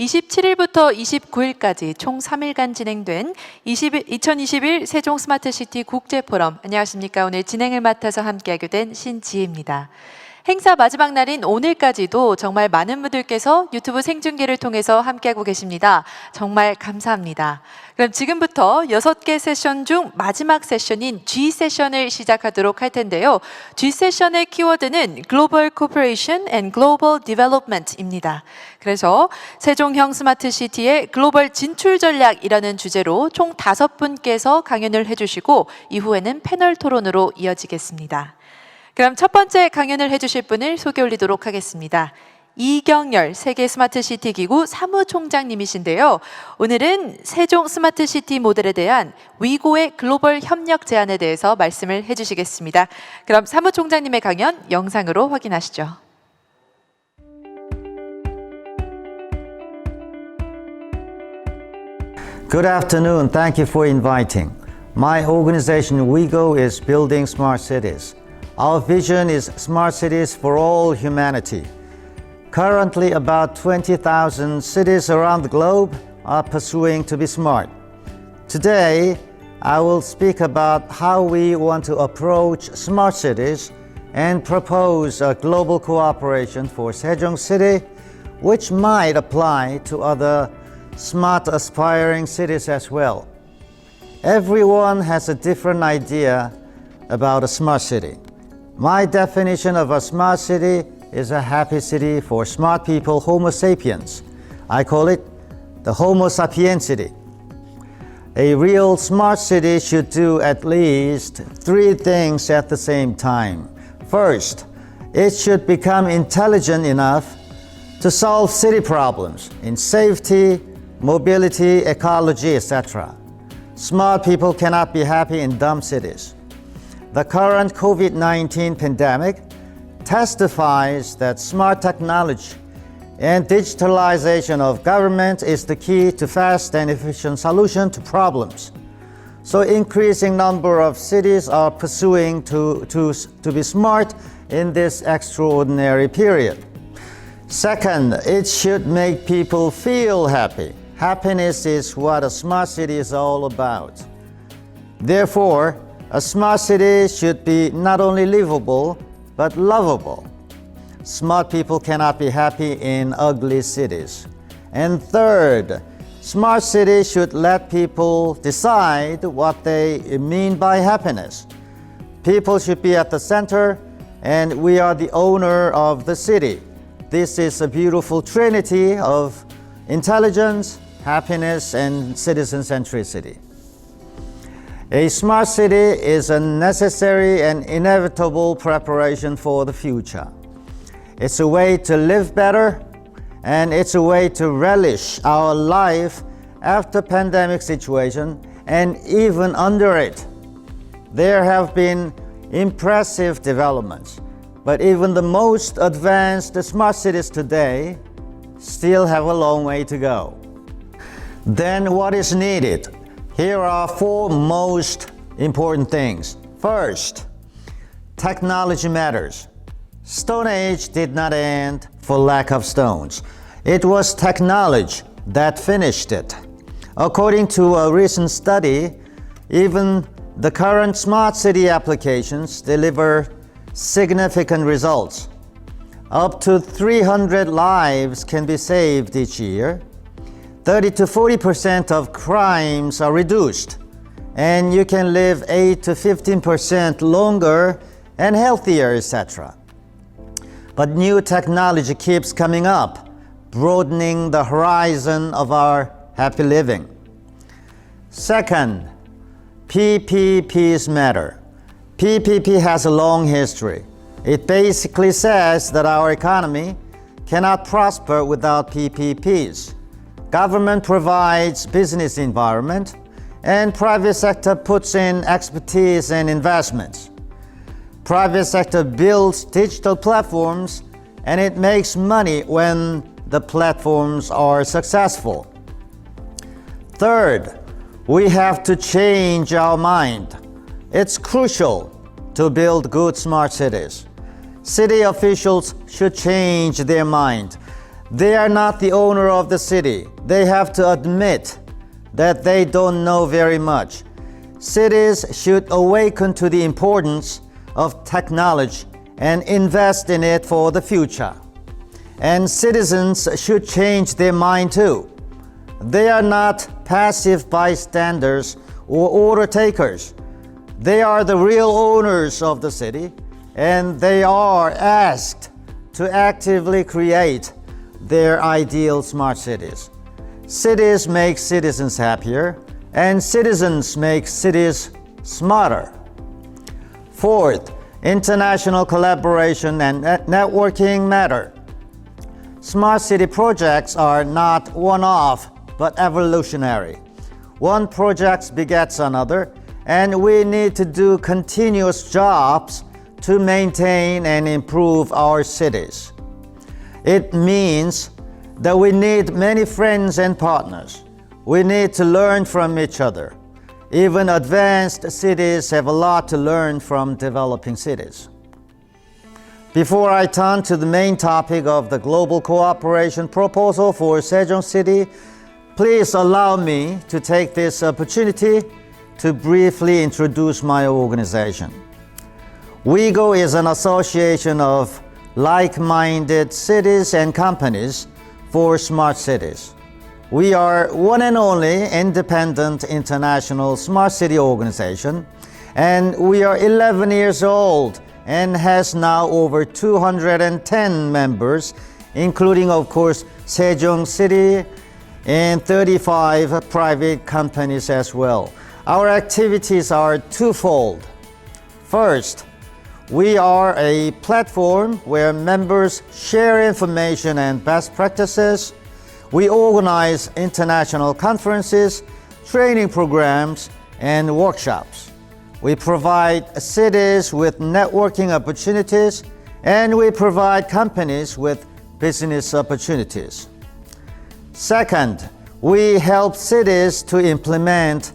27일부터 29일까지 총 3일간 진행된 2021 세종 스마트시티 국제포럼. 안녕하십니까. 오늘 진행을 맡아서 함께하게 된 신지혜입니다. 행사 마지막 날인 오늘까지도 정말 많은 분들께서 유튜브 생중계를 통해서 함께하고 계십니다. 정말 감사합니다. 그럼 지금부터 6개 세션 중 마지막 세션인 G세션을 시작하도록 할 텐데요. G세션의 키워드는 Global Cooperation and Global Development입니다. 그래서 세종형 스마트시티의 글로벌 진출 전략이라는 주제로 총 5분께서 강연을 해주시고 이후에는 패널 토론으로 이어지겠습니다. 그럼 첫 번째 강연을 해주실 분을 소개 올리도록 하겠습니다. 이경열 세계 스마트시티 기구 사무총장님이신데요. 오늘은 세종 스마트시티 모델에 대한 위고의 글로벌 협력 제안에 대해서 말씀을 해주시겠습니다. 그럼 사무총장님의 강연 영상으로 확인하시죠. Good afternoon. Thank you for inviting. My organization WeGo is building smart cities. Our vision is smart cities for all humanity. Currently, about 20,000 cities around the globe are pursuing to be smart. Today, I will speak about how we want to approach smart cities and propose a global cooperation for Sejong City, which might apply to other smart aspiring cities as well. Everyone has a different idea about a smart city. My definition of a smart city is a happy city for smart people, Homo sapiens. I call it the Homo sapiensity. A real smart city should do at least 3 things at the same time. First, it should become intelligent enough to solve city problems in safety, mobility, ecology, etc. Smart people cannot be happy in dumb cities. The current COVID-19 pandemic testifies that smart technology and digitalization of government is the key to fast and efficient solution to problems. So increasing number of cities are pursuing to be smart in this extraordinary period. Second, it should make people feel happy. Happiness is what a smart city is all about. Therefore, a smart city should be not only livable, but lovable. Smart people cannot be happy in ugly cities. And third, smart cities should let people decide what they mean by happiness. People should be at the center, and we are the owner of the city. This is a beautiful trinity of intelligence, happiness, and citizen centricity. A smart city is a necessary and inevitable preparation for the future. It's a way to live better, and it's a way to relish our life after pandemic situation and even under it. There have been impressive developments, but even the most advanced smart cities today still have a long way to go. Then what is needed? Here are 4 most important things. First, technology matters. Stone Age did not end for lack of stones. It was technology that finished it. According to a recent study, even the current smart city applications deliver significant results. Up to 300 lives can be saved each year. 30 to 40% of crimes are reduced, and you can live 8 to 15% longer and healthier, etc. But new technology keeps coming up, broadening the horizon of our happy living. Second, PPPs matter. PPP has a long history. It basically says that our economy cannot prosper without PPPs. Government provides business environment, and private sector puts in expertise and investments. Private sector builds digital platforms, and it makes money when the platforms are successful. Third, we have to change our mind. It's crucial to build good smart cities. City officials should change their mind. They are not the owner of the city. They have to admit that they don't know very much. Cities should awaken to the importance of technology and invest in it for the future. And citizens should change their mind too. They are not passive bystanders or order takers. They are the real owners of the city, and they are asked to actively create their ideal smart cities. Cities make citizens happier, and citizens make cities smarter. Fourth, international collaboration and networking matter. Smart city projects are not one-off, but evolutionary. One project begets another, and we need to do continuous jobs to maintain and improve our cities. It means that we need many friends and partners. We need to learn from each other. Even advanced cities have a lot to learn from developing cities. Before I turn to the main topic of the global cooperation proposal for Sejong City, please allow me to take this opportunity to briefly introduce my organization. WeGo is an association of like-minded cities and companies for smart cities. We are one and only independent international smart city organization, and we are 11 years old and has now over 210 members, including, of course, Sejong City and 35 private companies as well. Our activities are twofold. First, we are a platform where members share information and best practices. We organize international conferences, training programs, and workshops. We provide cities with networking opportunities, and we provide companies with business opportunities. Second, we help cities to implement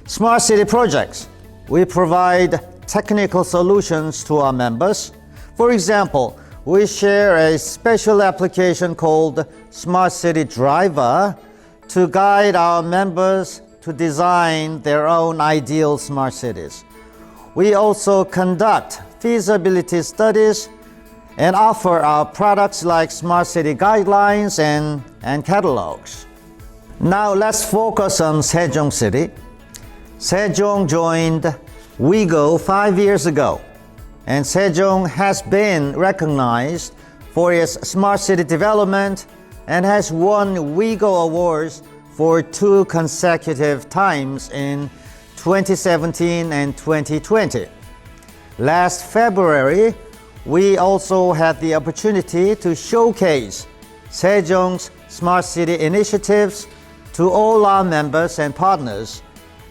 smart city projects. We provide technical solutions to our members. For example, we share a special application called Smart City Driver to guide our members to design their own ideal smart cities. We also conduct feasibility studies and offer our products like smart city guidelines and catalogs. Now let's focus on Sejong City. Sejong joined WeGo 5 years ago, and Sejong has been recognized for its smart city development and has won WeGo awards for 2 consecutive times in 2017 and 2020. Last February, we also had the opportunity to showcase Sejong's smart city initiatives to all our members and partners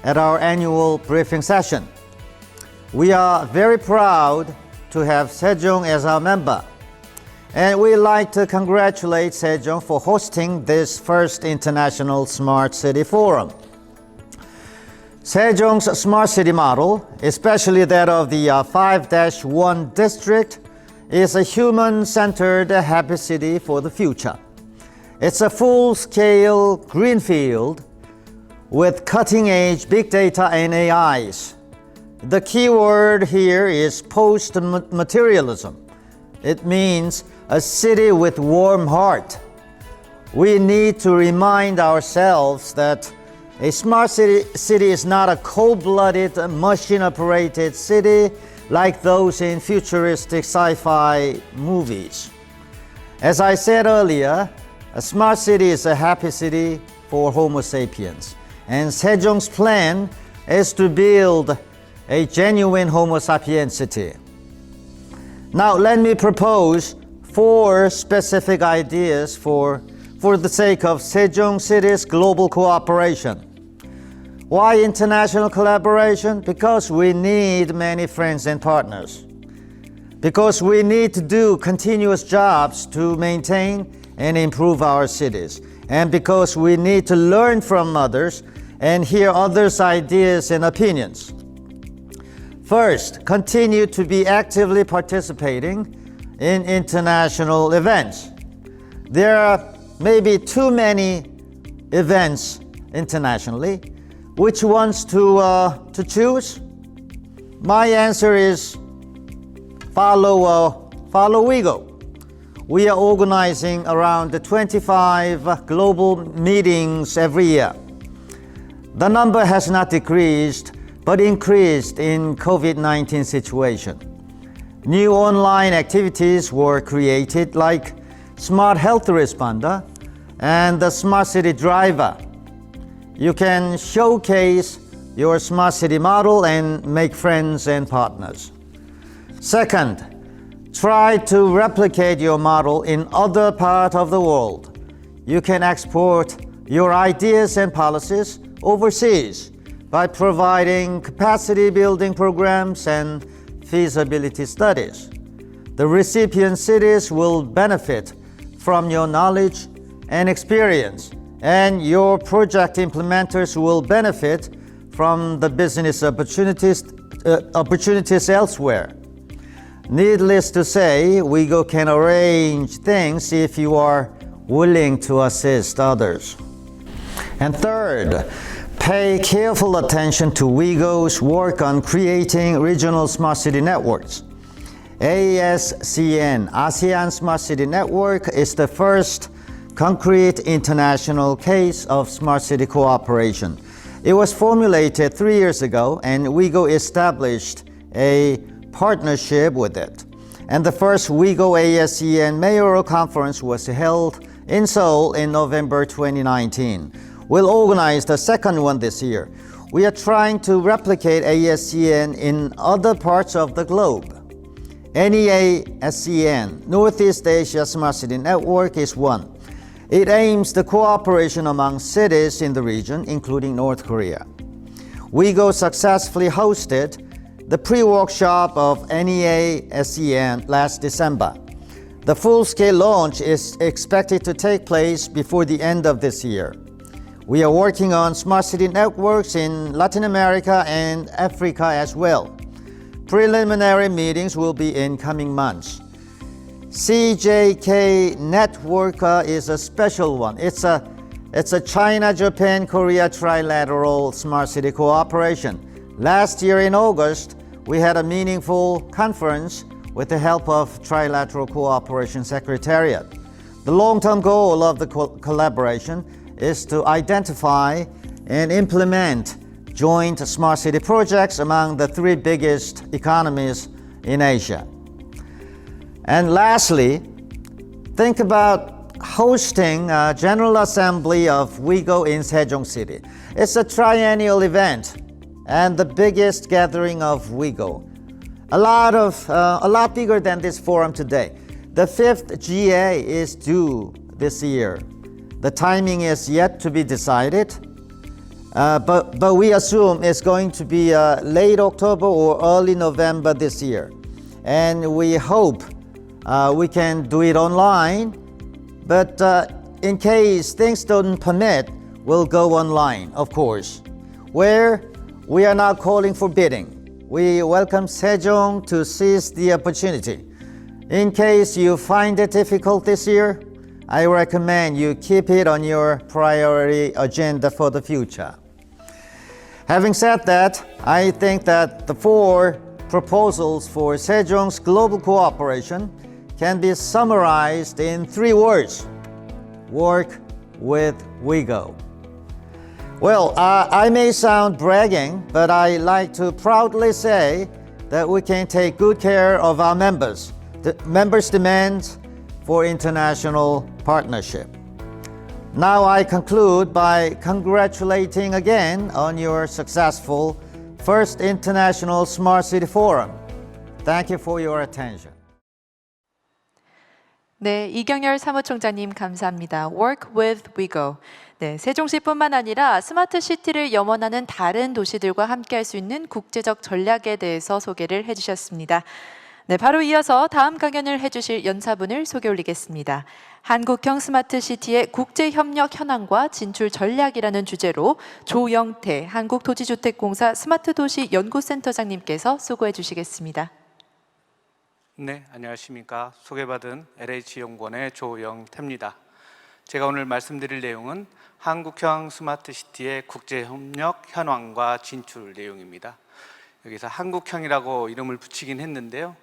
at our annual briefing session. We are very proud to have Sejong as our member, and we'd like to congratulate Sejong for hosting this first International Smart City Forum. Sejong's smart city model, especially that of the 5-1 district, is a human-centered happy city for the future. It's a full-scale greenfield with cutting-edge big data and AIs. The key word here is post-materialism. It means a city with warm heart. We need to remind ourselves that a smart city is not a cold-blooded, machine-operated city like those in futuristic sci-fi movies. As I said earlier, a smart city is a happy city for Homo sapiens. And Sejong's plan is to build a genuine Homo sapiens city. Now let me propose 4 specific ideas for the sake of Sejong City's global cooperation. Why international collaboration? Because we need many friends and partners. Because we need to do continuous jobs to maintain and improve our cities. And because we need to learn from others and hear others' ideas and opinions. First, continue to be actively participating in international events. There are maybe too many events internationally. Which ones to choose? My answer is follow WeGo. We are organizing around 25 global meetings every year. The number has not decreased, but increased in COVID-19 situation. New online activities were created like Smart Health Responder and the Smart City Driver. You can showcase your smart city model and make friends and partners. Second, try to replicate your model in other parts of the world. You can export your ideas and policies overseas by providing capacity building programs and feasibility studies. The recipient cities will benefit from your knowledge and experience, and your project implementers will benefit from the business opportunities elsewhere. Needless to say, WeGo can arrange things if you are willing to assist others. And third, pay careful attention to WeGo's work on creating regional smart city networks. ASCN, ASEAN Smart City Network, is the first concrete international case of smart city cooperation. It was formulated 3 years ago, and WeGo established a partnership with it. And the first WeGo ASEAN Mayoral Conference was held in Seoul in November 2019. We'll organize the second one this year. We are trying to replicate ASEAN in other parts of the globe. NEASCN, Northeast Asia Smart City Network, is one. It aims the cooperation among cities in the region, including North Korea. WeGo successfully hosted the pre-workshop of NEASCN last December. The full-scale launch is expected to take place before the end of this year. We are working on smart city networks in Latin America and Africa as well. Preliminary meetings will be in coming months. CJK Network is a special one. It's a China, Japan, Korea trilateral smart city cooperation. Last year in August, we had a meaningful conference with the help of Trilateral Cooperation Secretariat. The long-term goal of the collaboration is to identify and implement joint smart city projects among the 3 biggest economies in Asia. And lastly, think about hosting a General Assembly of WeGo in Sejong City. It's a triennial event and the biggest gathering of WeGo. A lot bigger than this forum today. The 5th GA is due this year. The timing is yet to be decided, but we assume it's going to be late October or early November this year. And we hope we can do it online, but in case things don't permit, we'll go online, of course, where we are not calling for bidding. We welcome Sejong to seize the opportunity. In case you find it difficult this year, I recommend you keep it on your priority agenda for the future. Having said that, I think that the 4 proposals for Sejong's global cooperation can be summarized in 3 words: work with WeGo. Well, I may sound bragging, but I like to proudly say that we can take good care of our members. The members' demands for international partnership. Now I conclude by congratulating again on your successful first International Smart City Forum. Thank you for your attention. 네, 이경열 사무총장님 감사합니다. Work with WeGo. 네, 세종시뿐만 아니라 스마트 시티를 염원하는 다른 도시들과 함께할 수 있는 국제적 전략에 대해서 소개를 해주셨습니다. 네, 바로 이어서 다음 강연을 해주실 연사분을 소개 올리겠습니다. 한국형 스마트 시티의 국제협력 현황과 진출 전략이라는 주제로 조영태 한국토지주택공사 스마트도시 연구센터장님께서 수고해 주시겠습니다. 네, 안녕하십니까. 소개받은 LH연구원의 조영태입니다. 제가 오늘 말씀드릴 내용은 한국형 스마트시티의 국제협력 현황과 진출 내용입니다. 여기서 한국형이라고 이름을 붙이긴 했는데요.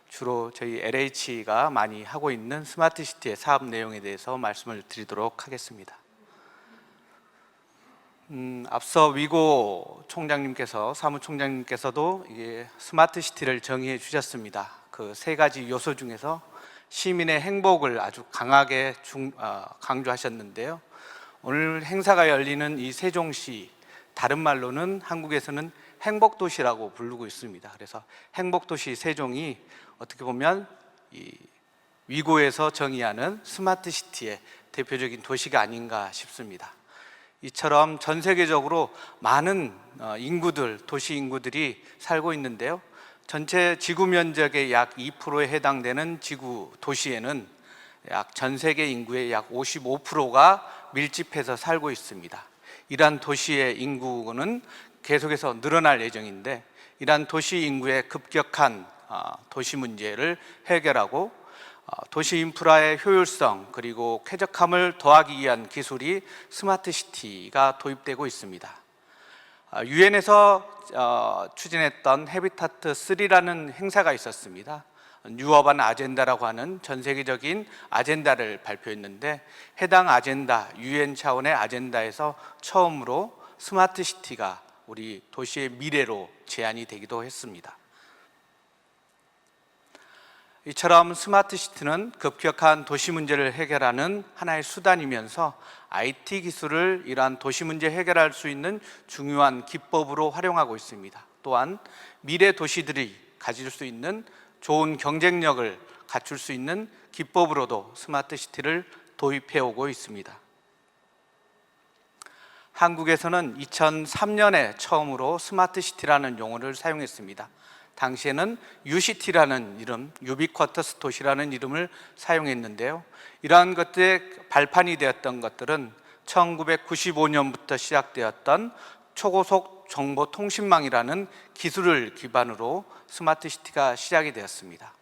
주로 저희 LH가 많이 하고 있는 스마트시티의 사업 내용에 대해서 말씀을 드리도록 하겠습니다. 앞서 위고 총장님께서, 사무총장님께서도 이게 스마트시티를 정의해 주셨습니다. 그 세 가지 요소 중에서 시민의 행복을 아주 강하게 강조하셨는데요. 오늘 행사가 열리는 이 세종시, 다른 말로는 한국에서는 행복도시라고 부르고 있습니다. 그래서 행복도시 세종이 어떻게 보면 이 위고에서 정의하는 스마트시티의 대표적인 도시가 아닌가 싶습니다. 이처럼 전 세계적으로 많은 도시 인구들이 살고 있는데요. 전체 지구 면적의 약 2%에 해당되는 지구 도시에는 약 전 세계 인구의 약 55%가 밀집해서 살고 있습니다. 이러한 도시의 인구는 계속해서 늘어날 예정인데, 이러한 도시 인구의 급격한 도시 문제를 해결하고 도시 인프라의 효율성 그리고 쾌적함을 더하기 위한 기술이 스마트 시티가 도입되고 있습니다. 유엔에서 추진했던 해비타트 3라는 행사가 있었습니다. 뉴어반 아젠다라고 하는 전 세계적인 아젠다를 발표했는데, 해당 아젠다, 유엔 차원의 아젠다에서 처음으로 스마트 시티가 우리 도시의 미래로 제안이 되기도 했습니다. 이처럼 스마트 시티는 급격한 도시 문제를 해결하는 하나의 수단이면서 IT 기술을 이러한 도시 문제 해결할 수 있는 중요한 기법으로 활용하고 있습니다. 또한 미래 도시들이 가질 수 있는 좋은 경쟁력을 갖출 수 있는 기법으로도 스마트 시티를 도입해 오고 있습니다. 한국에서는 2003년에 처음으로 스마트 시티라는 용어를 사용했습니다. 당시에는 유시티라는 이름, 유비쿼터스 도시라는 이름을 사용했는데요. 이러한 것들의 발판이 되었던 것들은 1995년부터 시작되었던 초고속 정보통신망이라는 기술을 기반으로 스마트 시티가 시작이 되었습니다.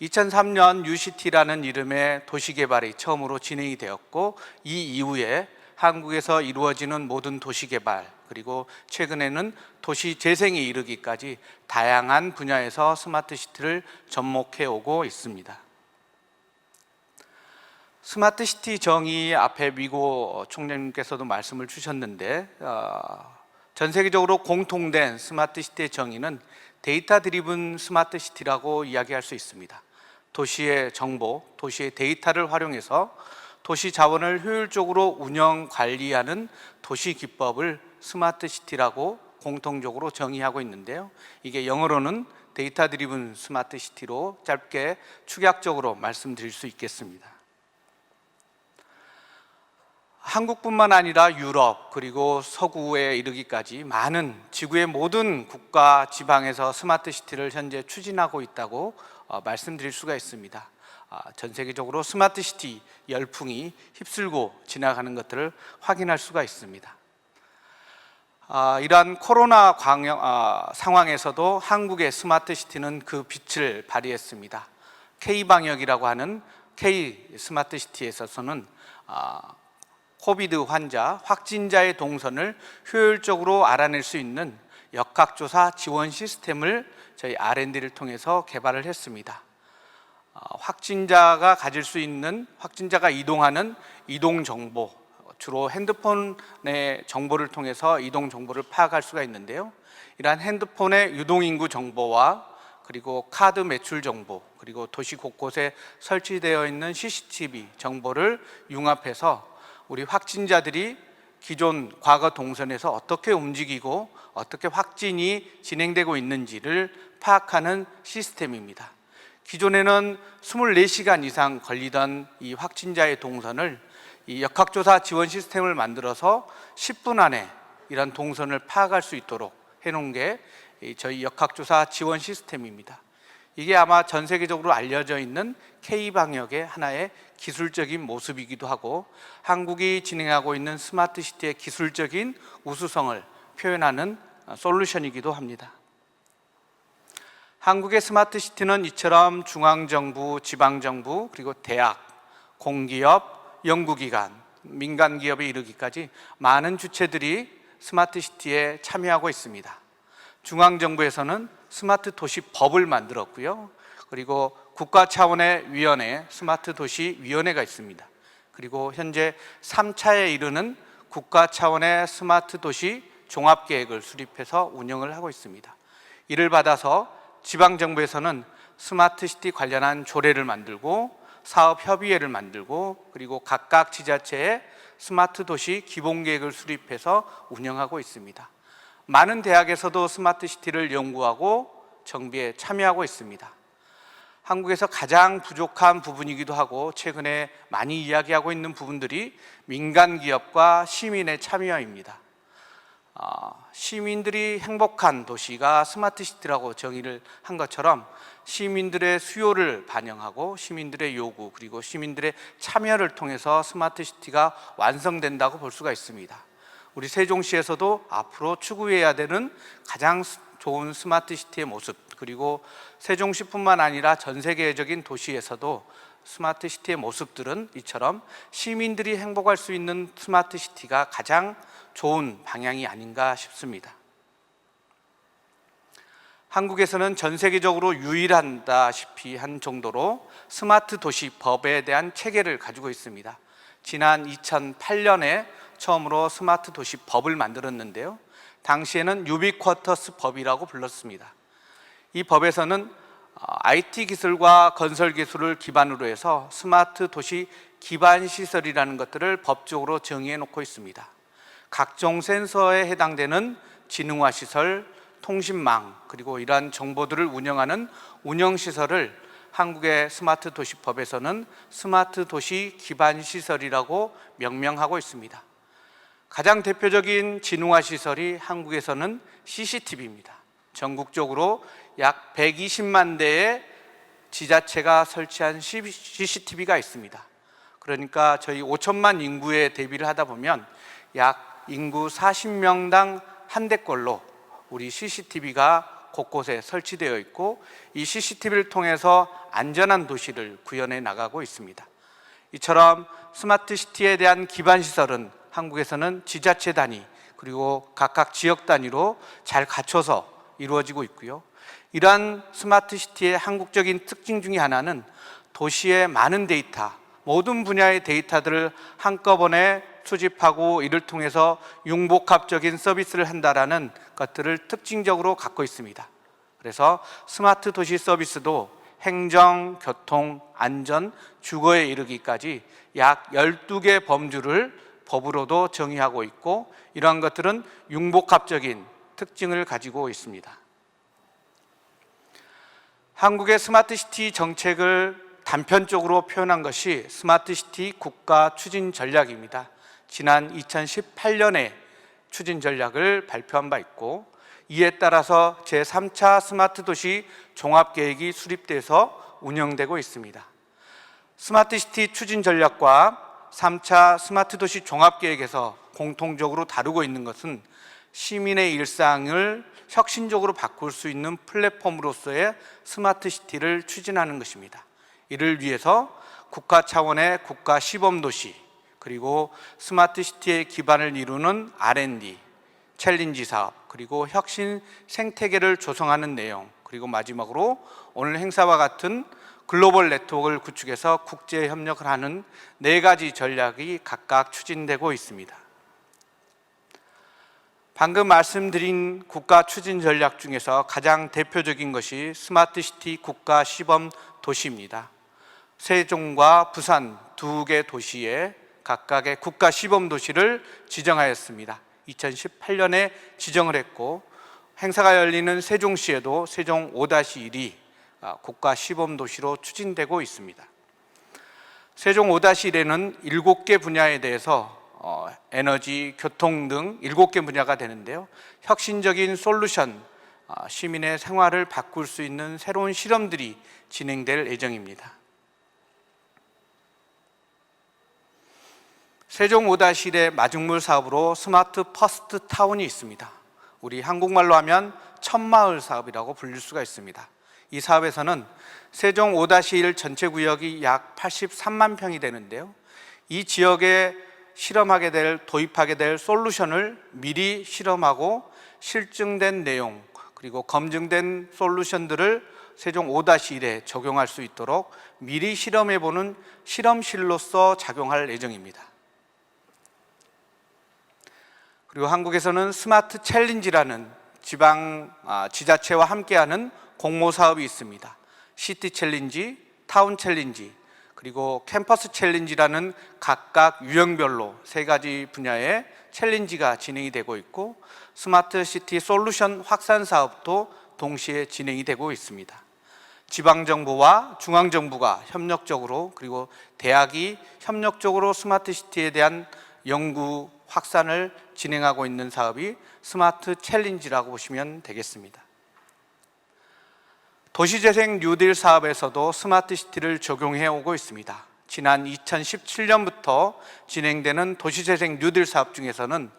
2003년 유시티라는 이름의 도시 개발이 처음으로 진행이 되었고, 이 이후에 한국에서 이루어지는 모든 도시 개발, 그리고 최근에는 도시 재생에 이르기까지 다양한 분야에서 스마트 시티를 접목해 오고 있습니다. 스마트 시티 정의 앞에 미고 총장님께서도 말씀을 주셨는데, 전 세계적으로 공통된 스마트 시티의 정의는 데이터 드리븐 스마트 시티라고 이야기할 수 있습니다. 도시의 정보, 도시의 데이터를 활용해서 도시 자원을 효율적으로 운영 관리하는 도시 기법을 스마트 시티라고 공통적으로 정의하고 있는데요. 이게 영어로는 데이터 드리븐 스마트 시티로 짧게 축약적으로 말씀드릴 수 있겠습니다. 한국뿐만 아니라 유럽 그리고 서구에 이르기까지 많은 지구의 모든 국가 지방에서 스마트 시티를 현재 추진하고 있다고 말씀드릴 수가 있습니다. 전 세계적으로 스마트 시티 열풍이 휩쓸고 지나가는 것들을 확인할 수가 있습니다. 이러한 코로나 상황에서도 한국의 스마트 시티는 그 빛을 발휘했습니다. K방역이라고 하는 K 스마트 시티에 있어서는 코비드 환자, 확진자의 동선을 효율적으로 알아낼 수 있는 역학조사 지원 시스템을 저희 R&D를 통해서 개발을 했습니다. 확진자가 가질 수 있는, 확진자가 이동하는 이동 정보, 주로 핸드폰의 정보를 통해서 이동 정보를 파악할 수가 있는데요. 이러한 핸드폰의 유동인구 정보와 그리고 카드 매출 정보, 그리고 도시 곳곳에 설치되어 있는 CCTV 정보를 융합해서 우리 확진자들이 기존 과거 동선에서 어떻게 움직이고 어떻게 확진이 진행되고 있는지를 파악하는 시스템입니다. 기존에는 24시간 이상 걸리던 이 확진자의 동선을 이 역학조사 지원 시스템을 만들어서 10분 안에 이런 동선을 파악할 수 있도록 해놓은 게 저희 역학조사 지원 시스템입니다. 이게 아마 전 세계적으로 알려져 있는 K방역의 하나의 기술적인 모습이기도 하고, 한국이 진행하고 있는 스마트 시티의 기술적인 우수성을 표현하는 솔루션이기도 합니다. 한국의 스마트 시티는 이처럼 중앙정부, 지방정부, 그리고 대학, 공기업, 연구기관, 민간기업에 이르기까지 많은 주체들이 스마트 시티에 참여하고 있습니다. 중앙정부에서는 스마트 도시 법을 만들었고요. 그리고 국가 차원의 위원회, 스마트 도시 위원회가 있습니다. 그리고 현재 3차에 이르는 국가 차원의 스마트 도시 종합계획을 수립해서 운영을 하고 있습니다. 이를 받아서 지방정부에서는 스마트 시티 관련한 조례를 만들고 사업협의회를 만들고 그리고 각각 지자체에 스마트 도시 기본계획을 수립해서 운영하고 있습니다. 많은 대학에서도 스마트 시티를 연구하고 정비에 참여하고 있습니다. 한국에서 가장 부족한 부분이기도 하고 최근에 많이 이야기하고 있는 부분들이 민간 기업과 시민의 참여입니다. 시민들이 행복한 도시가 스마트 시티라고 정의를 한 것처럼 시민들의 수요를 반영하고 시민들의 요구 그리고 시민들의 참여를 통해서 스마트 시티가 완성된다고 볼 수가 있습니다. 우리 세종시에서도 앞으로 추구해야 되는 가장 좋은 스마트 시티의 모습 그리고 세종시뿐만 아니라 전 세계적인 도시에서도 스마트 시티의 모습들은 이처럼 시민들이 행복할 수 있는 스마트 시티가 가장 좋은 방향이 아닌가 싶습니다. 한국에서는 전 세계적으로 유일하다시피 한 정도로 스마트 도시 법에 대한 체계를 가지고 있습니다. 지난 2008년에 처음으로 스마트 도시 법을 만들었는데요. 당시에는 유비쿼터스 법이라고 불렀습니다. 이 법에서는 IT 기술과 건설 기술을 기반으로 해서 스마트 도시 기반 시설이라는 것들을 법적으로 정의해 놓고 있습니다. 각종 센서에 해당되는 지능화 시설, 통신망, 그리고 이러한 정보들을 운영하는 운영시설을 한국의 스마트 도시법에서는 스마트 도시 기반 시설이라고 명명하고 있습니다. 가장 대표적인 지능화 시설이 한국에서는 CCTV입니다. 전국적으로 약 120만 대의 지자체가 설치한 CCTV가 있습니다. 그러니까 저희 5천만 인구에 대비를 하다 보면 약 인구 40명당 한 대꼴로 우리 CCTV가 곳곳에 설치되어 있고 이 CCTV를 통해서 안전한 도시를 구현해 나가고 있습니다. 이처럼 스마트 시티에 대한 기반 시설은 한국에서는 지자체 단위 그리고 각각 지역 단위로 잘 갖춰서 이루어지고 있고요. 이러한 스마트 시티의 한국적인 특징 중에 하나는 도시의 많은 데이터, 모든 분야의 데이터들을 한꺼번에 수집하고 이를 통해서 융복합적인 서비스를 한다라는 것들을 특징적으로 갖고 있습니다. 그래서 스마트 도시 서비스도 행정, 교통, 안전, 주거에 이르기까지 약 12개 범주를 법으로도 정의하고 있고 이러한 것들은 융복합적인 특징을 가지고 있습니다. 한국의 스마트 시티 정책을 단편적으로 표현한 것이 스마트 시티 국가 추진 전략입니다. 지난 2018년에 추진 전략을 발표한 바 있고 이에 따라서 제3차 스마트 도시 종합계획이 수립돼서 운영되고 있습니다. 스마트 시티 추진 전략과 3차 스마트 도시 종합계획에서 공통적으로 다루고 있는 것은 시민의 일상을 혁신적으로 바꿀 수 있는 플랫폼으로서의 스마트 시티를 추진하는 것입니다. 이를 위해서 국가 차원의 국가 시범도시 그리고 스마트 시티의 기반을 이루는 R&D, 챌린지 사업 그리고 혁신 생태계를 조성하는 내용 그리고 마지막으로 오늘 행사와 같은 글로벌 네트워크를 구축해서 국제 협력을 하는 4가지 전략이 각각 추진되고 있습니다. 방금 말씀드린 국가 추진 전략 중에서 가장 대표적인 것이 스마트 시티 국가 시범 도시입니다. 세종과 부산 2개 도시에 각각의 국가 시범 도시를 지정하였습니다. 2018년에 지정을 했고 행사가 열리는 세종시에도 세종 5-1이 국가 시범 도시로 추진되고 있습니다. 세종 5-1에는 7개 분야에 대해서 에너지, 교통 등 7개 분야가 되는데요. 혁신적인 솔루션, 시민의 생활을 바꿀 수 있는 새로운 실험들이 진행될 예정입니다. 세종 5-1의 마중물 사업으로 스마트 퍼스트 타운이 있습니다. 우리 한국말로 하면 천마을 사업이라고 불릴 수가 있습니다. 이 사업에서는 세종 5-1 전체 구역이 약 83만 평이 되는데요. 이 지역에 도입하게 될 솔루션을 미리 실험하고 실증된 내용 그리고 검증된 솔루션들을 세종 5-1에 적용할 수 있도록 미리 실험해보는 실험실로서 작용할 예정입니다. 그리고 한국에서는 스마트 챌린지라는 지자체와 함께하는 공모 사업이 있습니다. 시티 챌린지, 타운 챌린지, 그리고 캠퍼스 챌린지라는 각각 유형별로 3가지 분야의 챌린지가 진행이 되고 있고, 스마트 시티 솔루션 확산 사업도 동시에 진행이 되고 있습니다. 지방정부와 중앙정부가 협력적으로, 그리고 대학이 협력적으로 스마트 시티에 대한 연구 확산을 진행하고 있는 사업이 스마트 챌린지라고 보시면 되겠습니다. 도시재생 뉴딜 사업에서도 스마트 시티를 적용해 오고 있습니다. 지난 2017년부터 진행되는 도시재생 뉴딜 사업 중에서는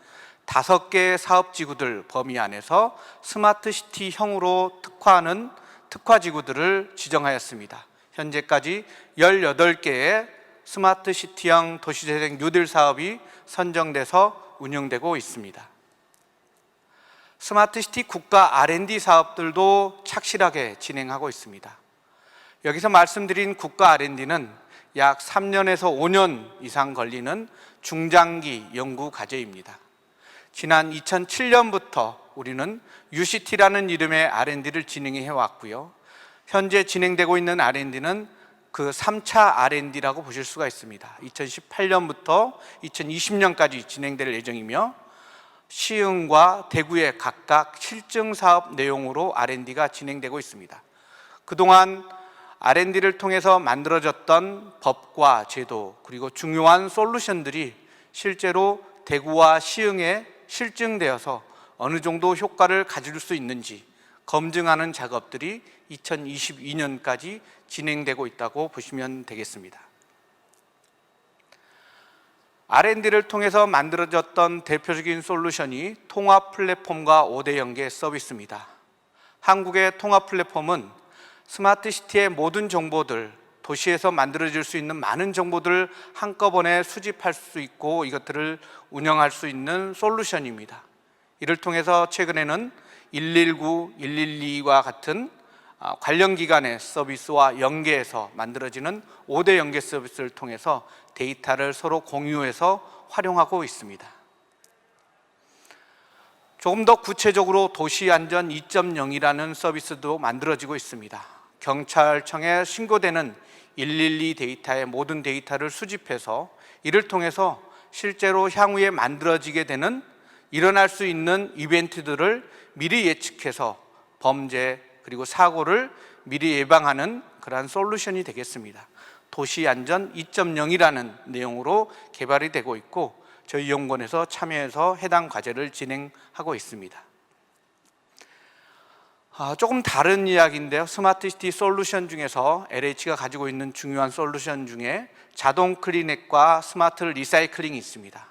5개 사업지구들 범위 안에서 스마트 시티형으로 특화하는 특화지구들을 지정하였습니다. 현재까지 18개의 스마트 시티형 도시재생 뉴딜 사업이 선정돼서 운영되고 있습니다. 스마트 시티 국가 R&D 사업들도 착실하게 진행하고 있습니다. 여기서 말씀드린 국가 R&D는 약 3년에서 5년 이상 걸리는 중장기 연구 과제입니다. 지난 2007년부터 우리는 UCT라는 이름의 R&D를 진행해 왔고요. 현재 진행되고 있는 R&D는 그 3차 R&D라고 보실 수가 있습니다. 2018년부터 2020년까지 진행될 예정이며, 시흥과 대구의 각각 실증 사업 내용으로 R&D가 진행되고 있습니다. 그동안 R&D를 통해서 만들어졌던 법과 제도, 그리고 중요한 솔루션들이 실제로 대구와 시흥에 실증되어서 어느 정도 효과를 가질 수 있는지 검증하는 작업들이 2022년까지 진행되고 있다고 보시면 되겠습니다. R&D를 통해서 만들어졌던 대표적인 솔루션이 통합 플랫폼과 5대 연계 서비스입니다. 한국의 통합 플랫폼은 스마트 시티의 모든 정보들, 도시에서 만들어질 수 있는 많은 정보들을 한꺼번에 수집할 수 있고 이것들을 운영할 수 있는 솔루션입니다. 이를 통해서 최근에는 119, 112와 같은 관련 기관의 서비스와 연계해서 만들어지는 5대 연계 서비스를 통해서 데이터를 서로 공유해서 활용하고 있습니다. 조금 더 구체적으로 도시안전 2.0이라는 서비스도 만들어지고 있습니다. 경찰청에 신고되는 112 데이터의 모든 데이터를 수집해서 이를 통해서 실제로 향후에 만들어지게 되는 일어날 수 있는 이벤트들을 미리 예측해서 범죄 그리고 사고를 미리 예방하는 그러한 솔루션이 되겠습니다. 도시안전 2.0이라는 내용으로 개발이 되고 있고, 저희 연구원에서 참여해서 해당 과제를 진행하고 있습니다. 조금 다른 이야기인데요. 스마트 시티 솔루션 중에서 LH가 가지고 있는 중요한 솔루션 중에 자동 클리넷과 스마트 리사이클링이 있습니다.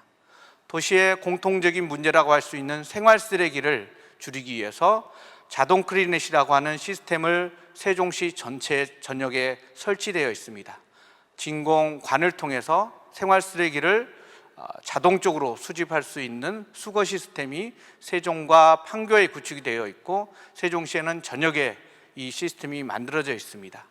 도시의 공통적인 문제라고 할 수 있는 생활 쓰레기를 줄이기 위해서 자동 클리넷이라고 하는 시스템을 세종시 전역에 설치되어 있습니다. 진공관을 통해서 생활 쓰레기를 자동적으로 수집할 수 있는 수거 시스템이 세종과 판교에 구축이 되어 있고, 세종시에는 전역에 이 시스템이 만들어져 있습니다.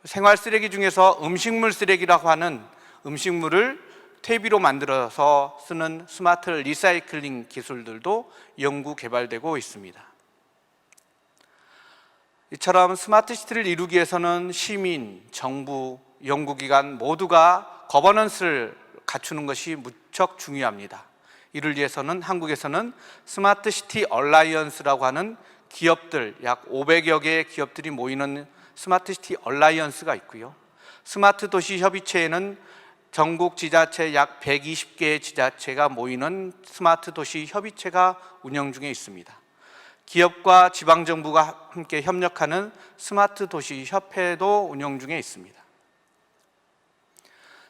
생활 쓰레기 중에서 음식물 쓰레기라고 하는 음식물을 퇴비로 만들어서 쓰는 스마트 리사이클링 기술들도 연구 개발되고 있습니다. 이처럼 스마트 시티를 이루기 위해서는 시민, 정부, 연구기관 모두가 거버넌스를 갖추는 것이 무척 중요합니다. 이를 위해서는 한국에서는 스마트 시티 얼라이언스라고 하는 기업들, 약 500여 개의 기업들이 모이는 스마트 시티 얼라이언스가 있고요. 스마트 도시 협의체에는 전국 지자체 약 120개의 지자체가 모이는 스마트 도시 협의체가 운영 중에 있습니다. 기업과 지방정부가 함께 협력하는 스마트 도시 협회도 운영 중에 있습니다.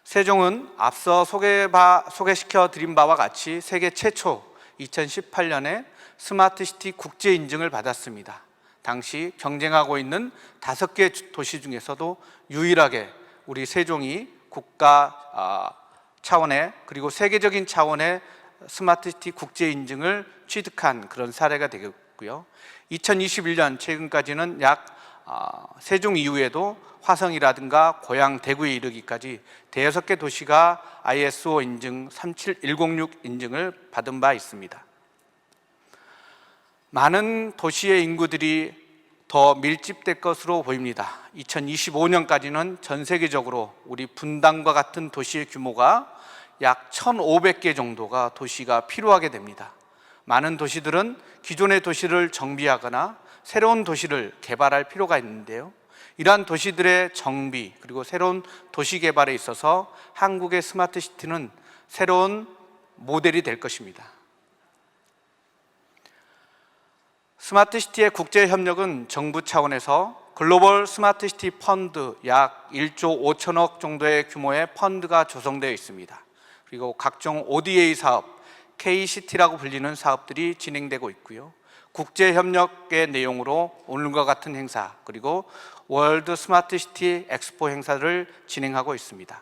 세종은 앞서 소개시켜 드린 바와 같이 세계 최초 2018년에 스마트 시티 국제 인증을 받았습니다. 당시 경쟁하고 있는 5개 도시 중에서도 유일하게 우리 세종이 국가 차원의 그리고 세계적인 차원의 스마트시티 국제 인증을 취득한 그런 사례가 되겠고요. 2021년 최근까지는 약 세종 이후에도 화성이라든가 고양, 대구에 이르기까지 대여섯 개 도시가 ISO 인증 37106 인증을 받은 바 있습니다. 많은 도시의 인구들이 더 밀집될 것으로 보입니다. 2025년까지는 전 세계적으로 우리 분당과 같은 도시의 규모가 약 1,500개 정도가 도시가 필요하게 됩니다. 많은 도시들은 기존의 도시를 정비하거나 새로운 도시를 개발할 필요가 있는데요. 이러한 도시들의 정비 그리고 새로운 도시 개발에 있어서 한국의 스마트시티는 새로운 모델이 될 것입니다. 스마트시티의 국제협력은 정부 차원에서 글로벌 스마트시티 펀드 약 1조 5천억 정도의 규모의 펀드가 조성되어 있습니다. 그리고 각종 ODA 사업, K시티라고 불리는 사업들이 진행되고 있고요. 국제협력의 내용으로 오늘과 같은 행사 그리고 월드 스마트시티 엑스포 행사를 진행하고 있습니다.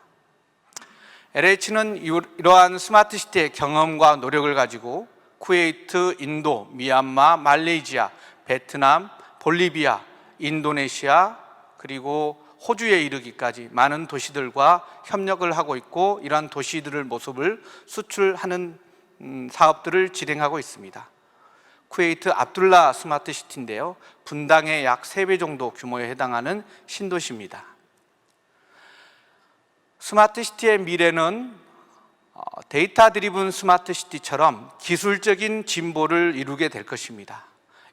LH는 이러한 스마트시티의 경험과 노력을 가지고 쿠웨이트, 인도, 미얀마, 말레이시아, 베트남, 볼리비아, 인도네시아 그리고 호주에 이르기까지 많은 도시들과 협력을 하고 있고 이러한 도시들의 모습을 수출하는 사업들을 진행하고 있습니다. 쿠웨이트 압둘라 스마트시티인데요. 분당의 약 3배 정도 규모에 해당하는 신도시입니다. 스마트시티의 미래는 데이터 드리븐 스마트시티처럼 기술적인 진보를 이루게 될 것입니다.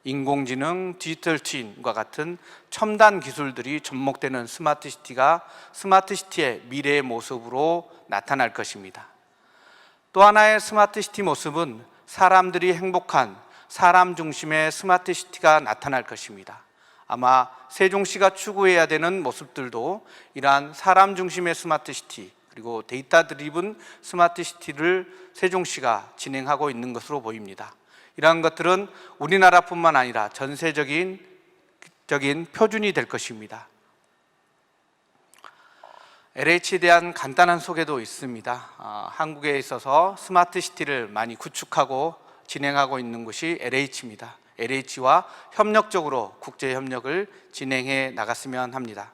인공지능, 디지털 트윈과 같은 첨단 기술들이 접목되는 스마트시티가 스마트시티의 미래의 모습으로 나타날 것입니다. 또 하나의 스마트시티 모습은 사람들이 행복한 사람 중심의 스마트시티가 나타날 것입니다. 아마 세종시가 추구해야 되는 모습들도 이러한 사람 중심의 스마트시티 그리고 데이터 드리븐 스마트시티를 세종시가 진행하고 있는 것으로 보입니다. 이러한 것들은 우리나라뿐만 아니라 전 세적인 표준이 될 것입니다. LH에 대한 간단한 소개도 있습니다. 한국에 있어서 스마트시티를 많이 구축하고 진행하고 있는 곳이 LH입니다. LH와 협력적으로 국제협력을 진행해 나갔으면 합니다.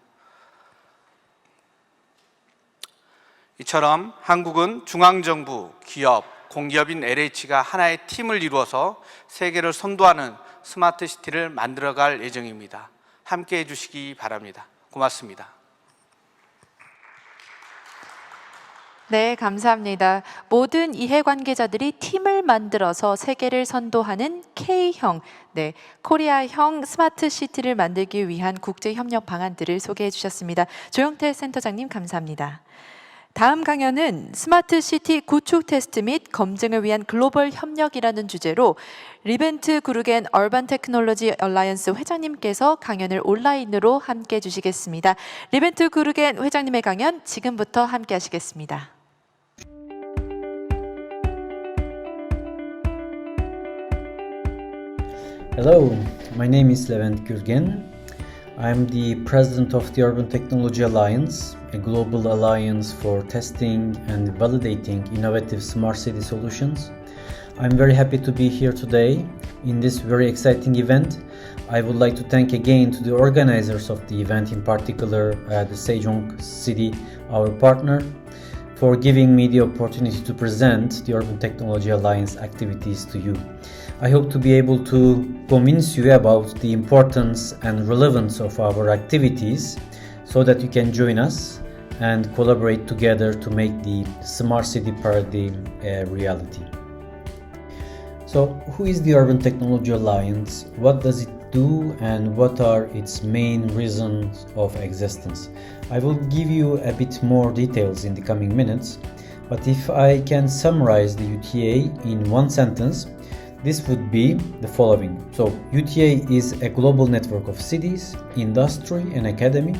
이처럼 한국은 중앙정부, 기업, 공기업인 LH가 하나의 팀을 이루어서 세계를 선도하는 스마트시티를 만들어갈 예정입니다. 함께해 주시기 바랍니다. 고맙습니다. 네, 감사합니다. 모든 이해관계자들이 팀을 만들어서 세계를 선도하는 K형, 코리아형 스마트시티를 만들기 위한 국제협력 방안들을 소개해 주셨습니다. 조영태 센터장님 감사합니다. 다음 강연은 스마트시티 구축 테스트 및 검증을 위한 글로벌 협력이라는 주제로 리벤트 구르겐 얼반 테크놀로지 얼라이언스 회장님께서 강연을 온라인으로 함께 해주시겠습니다. 리벤트 구르겐 회장님의 강연 지금부터 함께 하시겠습니다. Hello, my name is Levent Gürgen. I'm the president of the Urban Technology Alliance, a global alliance for testing and validating innovative smart city solutions. I'm very happy to be here today in this very exciting event. I would like to thank again to the organizers of the event, in particular the Sejong City, our partner, for giving me the opportunity to present the Urban Technology Alliance activities to you. I hope to be able to convince you about the importance and relevance of our activities so that you can join us and collaborate together to make the smart city paradigm a reality. So, who is the Urban Technology Alliance? What does it do and what are its main reasons of existence? I will give you a bit more details in the coming minutes, but if I can summarize the UTA in one sentence, this would be the following. So, UTA is a global network of cities, industry and academy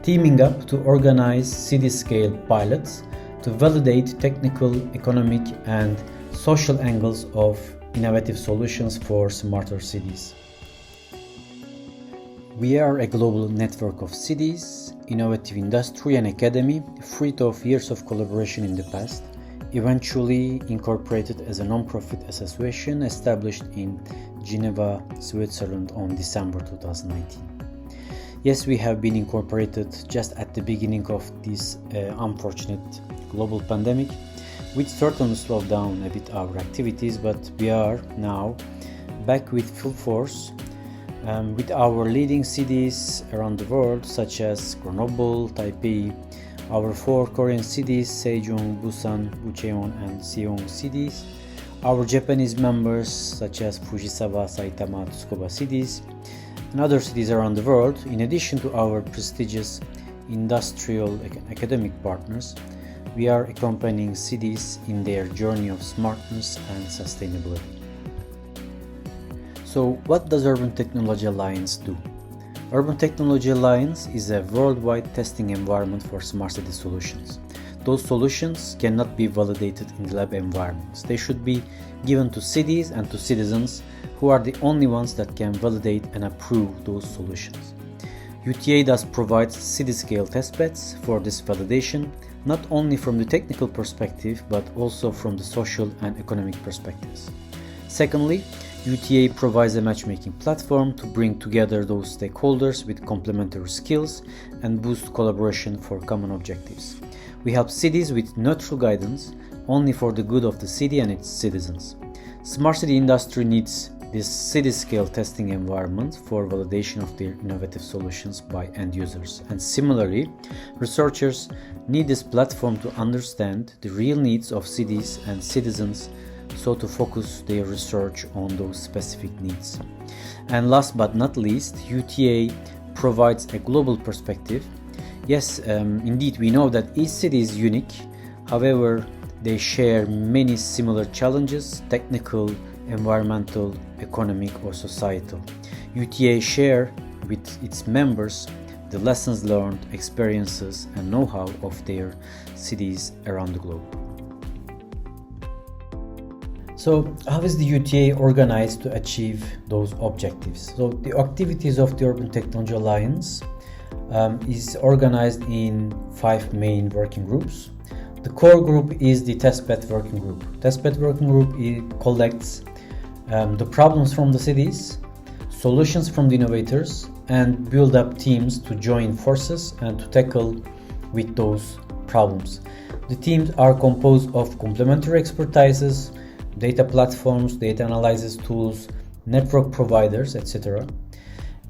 teaming up to organize city-scale pilots to validate technical, economic and social angles of innovative solutions for smarter cities. We are a global network of cities, innovative industry and academy, fruit of years of collaboration in the past, eventually incorporated as a non-profit association established in Geneva, Switzerland on December 2019. Yes, we have been incorporated just at the beginning of this unfortunate global pandemic, which certainly slowed down a bit our activities, but we are now back with full force with our leading cities around the world, such as Grenoble, Taipei, our 4 Korean cities, Sejong, Busan, Bucheon, and Seong cities, our Japanese members, such as Fujisawa, Saitama, Tsukuba cities, and other cities around the world, in addition to our prestigious industrial and academic partners. We are accompanying cities in their journey of smartness and sustainability. So, what does Urban Technology Alliance do? Urban Technology Alliance is a worldwide testing environment for smart city solutions. Those solutions cannot be validated in lab environments. They should be given to cities and to citizens, who are the only ones that can validate and approve those solutions. UTA thus provides city-scale testbeds for this validation, not only from the technical perspective, but also from the social and economic perspectives. Secondly, UTA provides a matchmaking platform to bring together those stakeholders with complementary skills and boost collaboration for common objectives. We help cities with neutral guidance only for the good of the city and its citizens. Smart city industry needs this city-scale testing environment for validation of their innovative solutions by end users. And similarly, researchers need this platform to understand the real needs of cities and citizens, so to focus their research on those specific needs. And last but not least, UTA provides a global perspective. Yes, indeed, we know that each city is unique. However, they share many similar challenges, technical, environmental, economic, or societal. UTA share with its members the lessons learned, experiences, and know-how of their cities around the globe. So, how is the UTA organized to achieve those objectives? So, the activities of the Urban Technology Alliance is organized in 5 main working groups. The core group is the testbed working group. Testbed working group collects the problems from the cities, solutions from the innovators, and build up teams to join forces and to tackle with those problems. The teams are composed of complementary expertises, data platforms, data analysis tools, network providers, etc.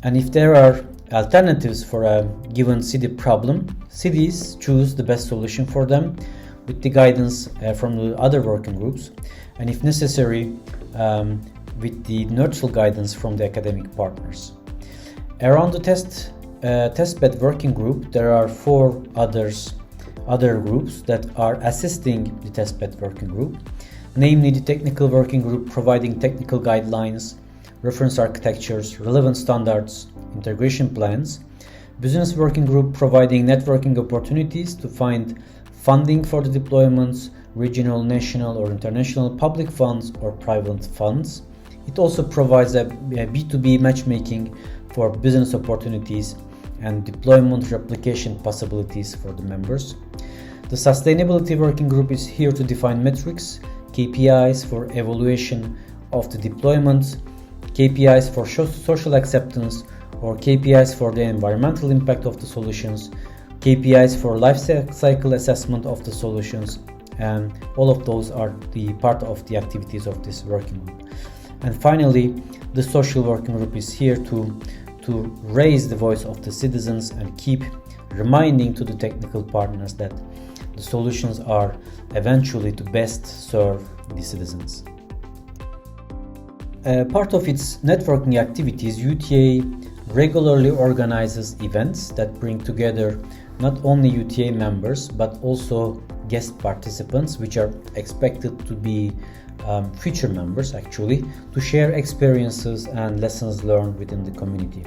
And if there are alternatives for a given city problem, cities choose the best solution for them with the guidance from the other working groups, and if necessary, with the neutral guidance from the academic partners. Around the testbed working group, there are 4 other groups that are assisting the testbed working group, namely the technical working group providing technical guidelines, reference architectures, relevant standards, integration plans, business working group providing networking opportunities to find funding for the deployments, regional, national, or international public funds or private funds. It also provides a B2B matchmaking for business opportunities and deployment replication possibilities for the members. The sustainability working group is here to define metrics, KPIs for evaluation of the deployments, KPIs for social acceptance, or KPIs for the environmental impact of the solutions, KPIs for life cycle assessment of the solutions, and all of those are the part of the activities of this working group. And finally, the social working group is here to raise the voice of the citizens and keep reminding to the technical partners that the solutions are eventually to best serve the citizens. Part of its networking activities, UTA regularly organizes events that bring together not only UTA members but also guest participants, which are expected to be future members actually, to share experiences and lessons learned within the community.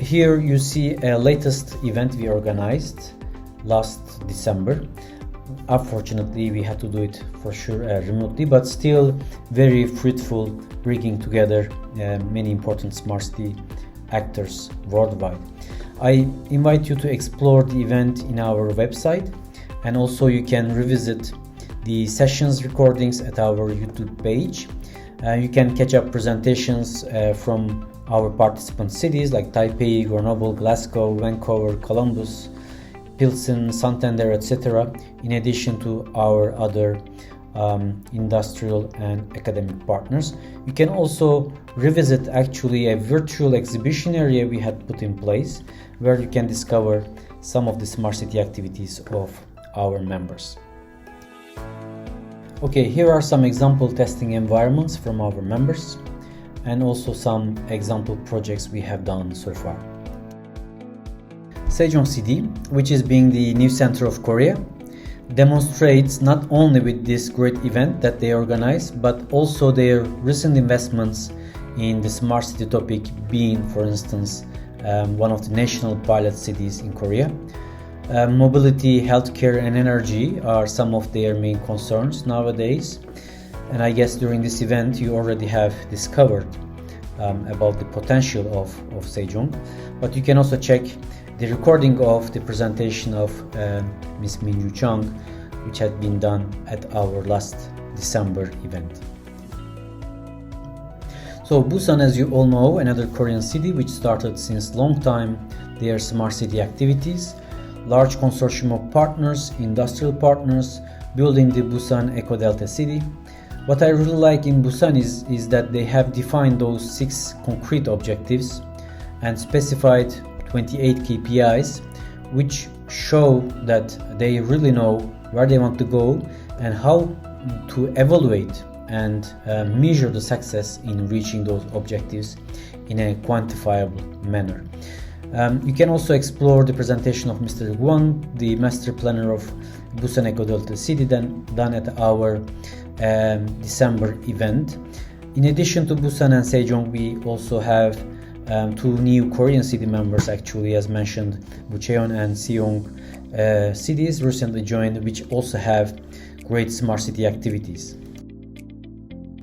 Here you see a latest event we organized last December. Unfortunately, we had to do it for sure remotely, but still very fruitful, bringing together many important smart city actors worldwide. I invite you to explore the event in our website, and also you can revisit the sessions recordings at our YouTube page. You can catch up presentations from our participant cities like Taipei, Grenoble, Glasgow, Vancouver, Columbus, Pilsen, Santander, etc., in addition to our other industrial and academic partners. You can also revisit actually a virtual exhibition area we had put in place, where you can discover some of the smart city activities of our members. Okay, here are some example testing environments from our members, and also some example projects we have done so far. Sejong City, which is being the new center of Korea, demonstrates not only with this great event that they organize, but also their recent investments in the smart city topic, being, for instance, one of the national pilot cities in Korea. Mobility, healthcare, and energy are some of their main concerns nowadays. And I guess during this event you already have discovered about the potential of Sejong. But you can also check the recording of the presentation of Ms. Minju Chung, which had been done at our last December event. So Busan, as you all know, another Korean city which started since long time their smart city activities. Large consortium of partners, industrial partners, building the Busan Eco Delta city. What I really like in Busan is that they have defined those 6 concrete objectives and specified 28 KPIs, which show that they really know where they want to go and how to evaluate and measure the success in reaching those objectives in a quantifiable manner. You can also explore the presentation of Mr. Guan, the master planner of Busan Eco Delta City, done at our December event. In addition to Busan and Sejong, we also have 2 new Korean city members, actually, as mentioned, Bucheon and Seong cities recently joined, which also have great smart city activities.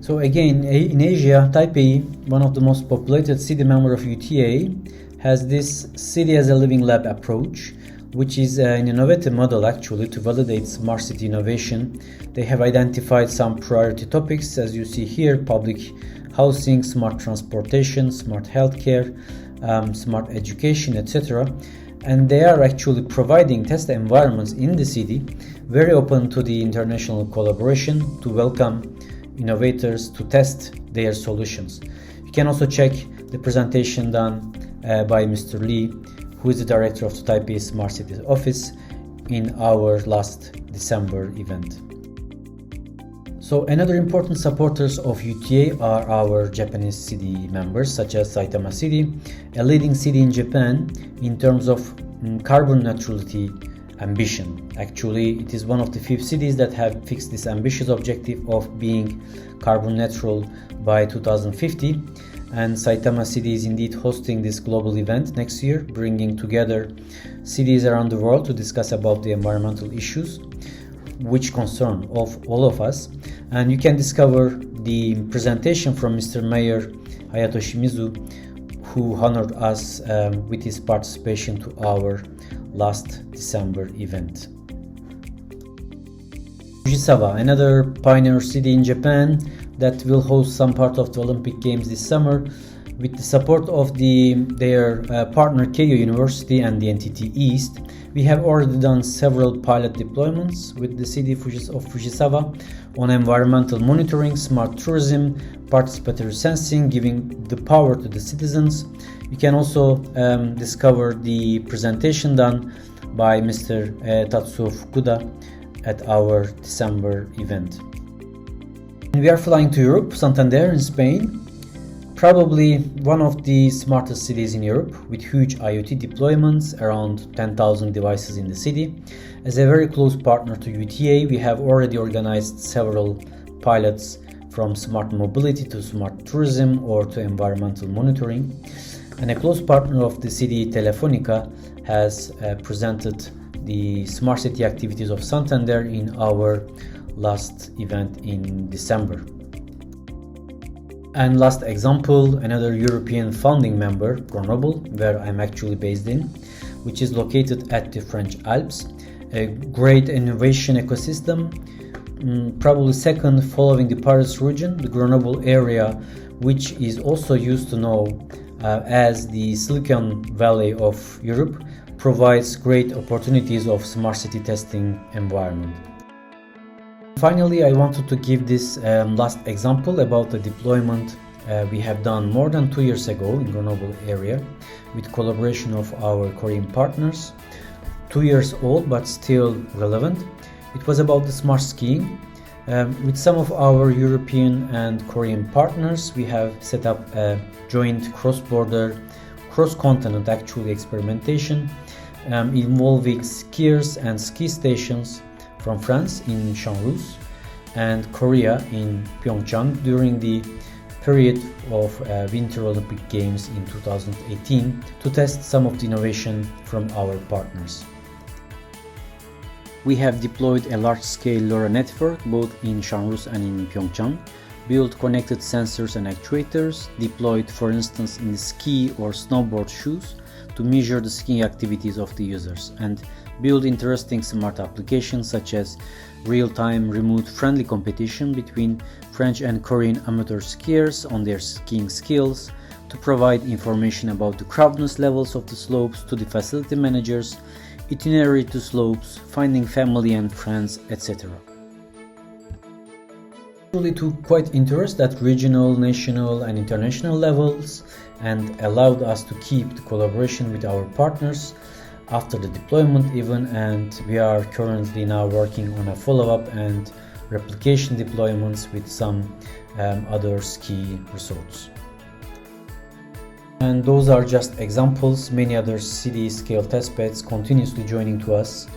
So again, in Asia, Taipei, one of the most populated city member of UTA, has this city as a living lab approach, which is an innovative model actually to validate smart city innovation. They have identified some priority topics, as you see here: public housing, smart transportation, smart healthcare, smart education, etc. And they are actually providing test environments in the city, very open to the international collaboration, to welcome innovators to test their solutions. You can also check the presentation done by Mr. Lee, who is the director of the Taipei Smart Cities Office, in our last December event. So another important supporters of UTA are our Japanese city members, such as Saitama City, a leading city in Japan in terms of carbon neutrality ambition. Actually, it is one of the few cities that have fixed this ambitious objective of being carbon neutral by 2050. And Saitama City is indeed hosting this global event next year, bringing together cities around the world to discuss about the environmental issues which concern of all of us. And you can discover the presentation from Mr. Mayor Hayato Shimizu, who honored us with his participation to our last December event. Fujisawa, another pioneer city in Japan that will host some part of the Olympic Games this summer, with the support of their partner Keio University and the NTT East. We have already done several pilot deployments with the city of Fujisawa on environmental monitoring, smart tourism, participatory sensing, giving the power to the citizens. You can also discover the presentation done by Mr. Tatsuo Fukuda at our December event. We are flying to Europe, Santander in Spain, probably one of the smartest cities in Europe, with huge IoT deployments, around 10,000 devices in the city. As a very close partner to UTA, we have already organized several pilots, from smart mobility to smart tourism or to environmental monitoring. And a close partner of the city, Telefonica, has presented the smart city activities of Santander in our last event in December. And last example, another European founding member, Grenoble, where I'm actually based in, which is located at the French Alps. A great innovation ecosystem, probably second following the Paris region, the Grenoble area, which is also used to know as the Silicon Valley of Europe, provides great opportunities of smart city testing environment. Finally, I wanted to give this last example about the deployment we have done more than 2 years ago in Grenoble area with collaboration of our Korean partners. 2 years old but still relevant. It was about the smart skiing. With some of our European and Korean partners, we have set up a joint cross-border, cross-continent actually experimentation involving skiers and ski stations from France in Jean-Rousse and Korea in Pyeongchang during the period of Winter Olympic Games in 2018 to test some of the innovation from our partners. We have deployed a large-scale LoRa network both in Jean-Rousse and in Pyeongchang, built connected sensors and actuators, deployed for instance in the ski or snowboard shoes to measure the skiing activities of the users, and build interesting smart applications such as real-time remote friendly competition between French and Korean amateur skiers on their skiing skills, to provide information about the crowdness levels of the slopes to the facility managers, itinerary to slopes, finding family and friends, etc. Really took quite interest at regional, national and international levels and allowed us to keep the collaboration with our partners after the deployment even, and we are currently now working on a follow-up and replication deployments with some other ski resorts. And those are just examples. Many other city scale testbeds continuously joining to us,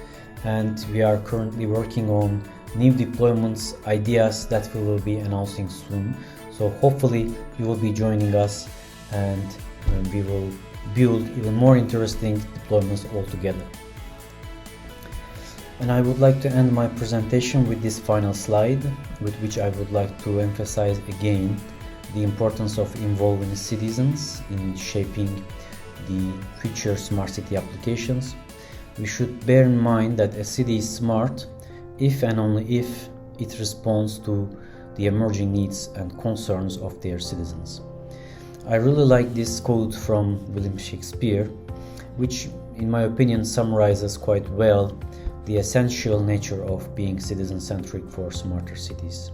and we are currently working on new deployments ideas that we will be announcing soon. So hopefully you will be joining us and we will build even more interesting deployments altogether. And I would like to end my presentation with this final slide, with which I would like to emphasize again the importance of involving citizens in shaping the future smart city applications. We should bear in mind that a city is smart if and only if it responds to the emerging needs and concerns of their citizens. I really like this quote from William Shakespeare, which in my opinion summarizes quite well the essential nature of being citizen-centric for smarter cities.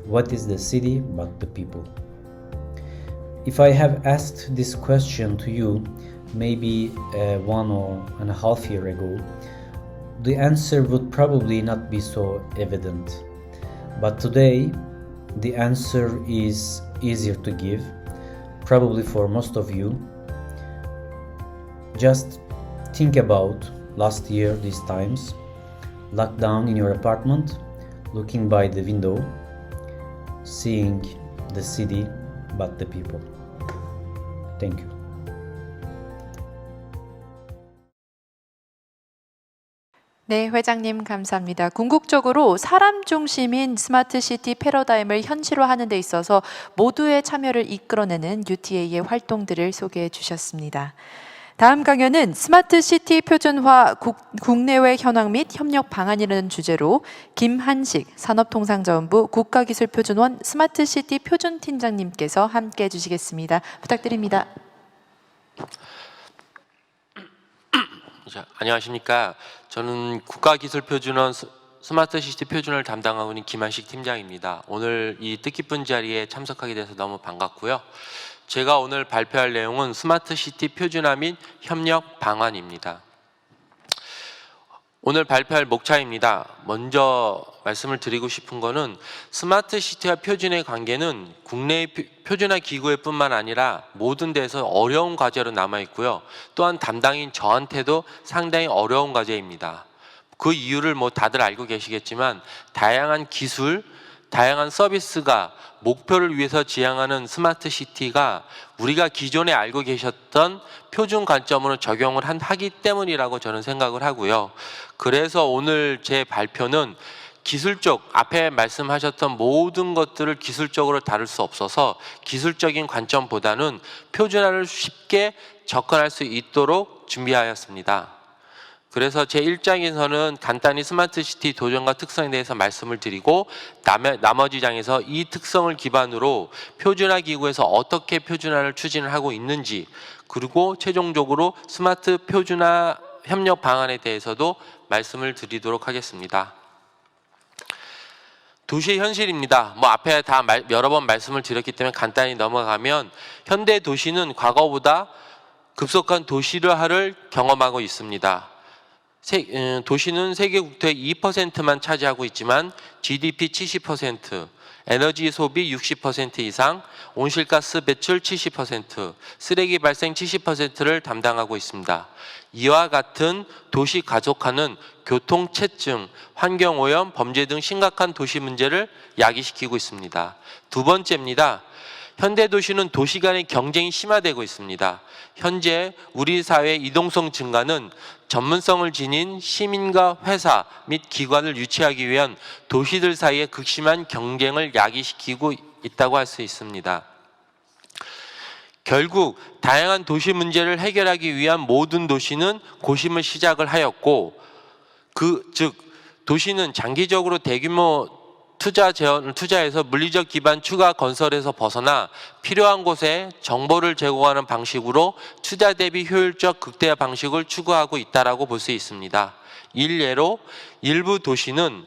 What is the city but the people? If I have asked this question to you maybe 1.5 years ago, the answer would probably not be so evident. But today, the answer is easier to give, probably for most of you. Just think about last year, these times, locked down in your apartment, looking by the window, seeing the city but the people. Thank you. 네, 회장님 감사합니다. 궁극적으로 사람 중심인 스마트 시티 패러다임을 현실화하는 데 있어서 모두의 참여를 이끌어내는 UTA의 활동들을 소개해 주셨습니다. 다음 강연은 스마트 시티 표준화 국내외 현황 및 협력 방안이라는 주제로 김한식 산업통상자원부 국가기술표준원 스마트 시티 표준팀장님께서 함께 해주시겠습니다. 부탁드립니다. 자, 안녕하십니까. 저는 국가기술표준원 스마트 시티 표준을 담당하고 있는 김한식 팀장입니다. 오늘 이 뜻깊은 자리에 참석하게 돼서 너무 반갑고요. 제가 오늘 발표할 내용은 스마트 시티 표준화 및 협력 방안입니다. 오늘 발표할 목차입니다. 먼저 말씀을 드리고 싶은 거는 스마트 시티와 표준의 관계는 국내의 표준화 기구에 뿐만 아니라 모든 데서 어려운 과제로 남아 있고요. 또한 담당인 저한테도 상당히 어려운 과제입니다. 그 이유를 다들 알고 계시겠지만 다양한 기술, 다양한 서비스가 목표를 위해서 지향하는 스마트 시티가 우리가 기존에 알고 계셨던 표준 관점으로 적용을 하기 때문이라고 저는 생각을 하고요. 그래서 오늘 제 발표는 기술적 앞에 말씀하셨던 모든 것들을 기술적으로 다룰 수 없어서 기술적인 관점보다는 표준화를 쉽게 접근할 수 있도록 준비하였습니다. 그래서 제 1장에서는 간단히 스마트시티 도전과 특성에 대해서 말씀을 드리고 나머지 장에서 이 특성을 기반으로 표준화 기구에서 어떻게 표준화를 추진을 하고 있는지, 그리고 최종적으로 스마트 표준화 협력 방안에 대해서도 말씀을 드리도록 하겠습니다. 도시의 현실입니다. 앞에 다 여러 번 말씀을 드렸기 때문에 간단히 넘어가면, 현대 도시는 과거보다 급속한 도시화를 경험하고 있습니다. 도시는 세계 국토의 2%만 차지하고 있지만 GDP 70%, 에너지 소비 60% 이상, 온실가스 배출 70%, 쓰레기 발생 70%를 담당하고 있습니다. 이와 같은 도시 가속화는 교통체증, 환경오염, 범죄 등 심각한 도시 문제를 야기시키고 있습니다. 두 번째입니다. 현대 도시는 도시 간의 경쟁이 심화되고 있습니다. 현재 우리 사회의 이동성 증가는 전문성을 지닌 시민과 회사 및 기관을 유치하기 위한 도시들 사이의 극심한 경쟁을 야기시키고 있다고 할 수 있습니다. 결국 다양한 도시 문제를 해결하기 위한 모든 도시는 고심을 시작을 하였고, 즉 도시는 장기적으로 대규모 투자해서 물리적 기반 추가 건설에서 벗어나 필요한 곳에 정보를 제공하는 방식으로 투자 대비 효율적 극대화 방식을 추구하고 있다고 볼 수 있습니다. 일례로 일부 도시는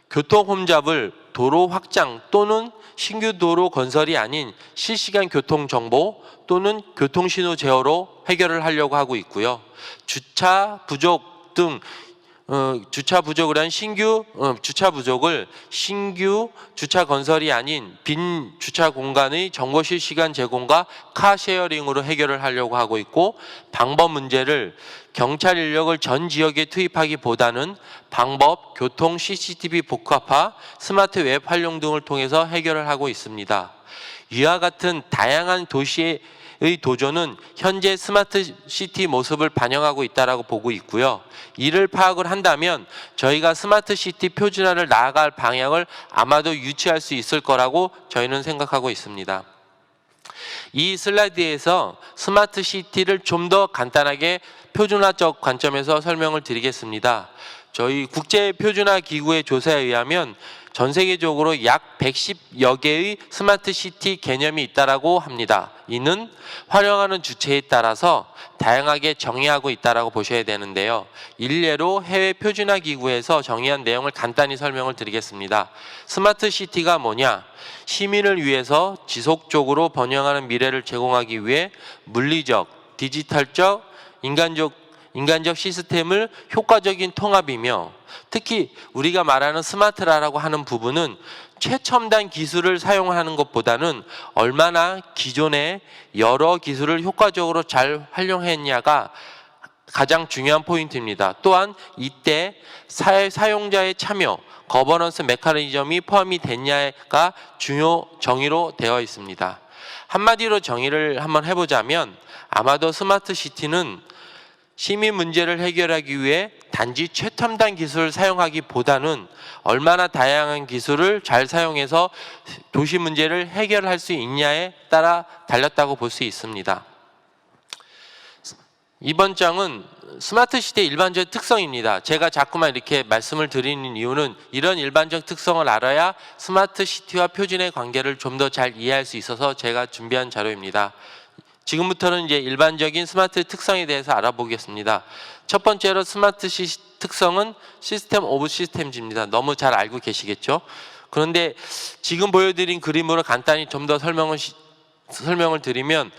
교통 혼잡을 도로 확장 또는 신규 도로 건설이 아닌 실시간 교통 정보 또는 교통 신호 제어로 해결을 하려고 하고 있고요. 주차 부족을 한 주차 부족을 신규 주차 건설이 아닌 빈 주차 공간의 정보 실시간 제공과 카쉐어링으로 해결을 하려고 하고 있고, 방법 문제를 경찰 인력을 전 지역에 투입하기보다는 방법, 교통, CCTV 복합화, 스마트 웹 활용 등을 통해서 해결을 하고 있습니다. 이와 같은 다양한 도시의 도전은 현재 스마트 시티 모습을 반영하고 있다고 보고 있고요. 이를 파악을 한다면 저희가 스마트 시티 표준화를 나아갈 방향을 아마도 유치할 수 있을 거라고 저희는 생각하고 있습니다. 이 슬라이드에서 스마트 시티를 좀 더 간단하게 표준화적 관점에서 설명을 드리겠습니다. 저희 국제 표준화 기구의 조사에 의하면 전 세계적으로 약 110여 개의 스마트 시티 개념이 있다고 합니다. 이는 활용하는 주체에 따라서 다양하게 정의하고 있다고 보셔야 되는데요. 일례로 해외 표준화 기구에서 정의한 내용을 간단히 설명을 드리겠습니다. 스마트 시티가 뭐냐? 시민을 위해서 지속적으로 번영하는 미래를 제공하기 위해 물리적, 디지털적, 인간적 시스템을 효과적인 통합이며, 특히 우리가 말하는 스마트라고 하는 부분은 최첨단 기술을 사용하는 것보다는 얼마나 기존의 여러 기술을 효과적으로 잘 활용했냐가 가장 중요한 포인트입니다. 또한 이때 사용자의 참여, 거버넌스 메커니즘이 포함이 됐냐가 중요 정의로 되어 있습니다. 한마디로 정의를 한번 해보자면, 아마도 스마트 시티는 시민 문제를 해결하기 위해 단지 최첨단 기술을 사용하기보다는 얼마나 다양한 기술을 잘 사용해서 도시 문제를 해결할 수 있냐에 따라 달렸다고 볼 수 있습니다. 이번 장은 스마트 시티의 일반적 특성입니다. 제가 자꾸만 이렇게 말씀을 드리는 이유는 이런 일반적 특성을 알아야 스마트 시티와 표준의 관계를 좀 더 잘 이해할 수 있어서 제가 준비한 자료입니다. 지금부터는 이제 일반적인 스마트 특성에 대해서 알아보겠습니다. 첫 번째로 스마트 특성은 시스템 오브 시스템즈입니다. 너무 잘 알고 계시겠죠? 그런데 지금 보여드린 그림으로 간단히 좀 더 설명을 드리면,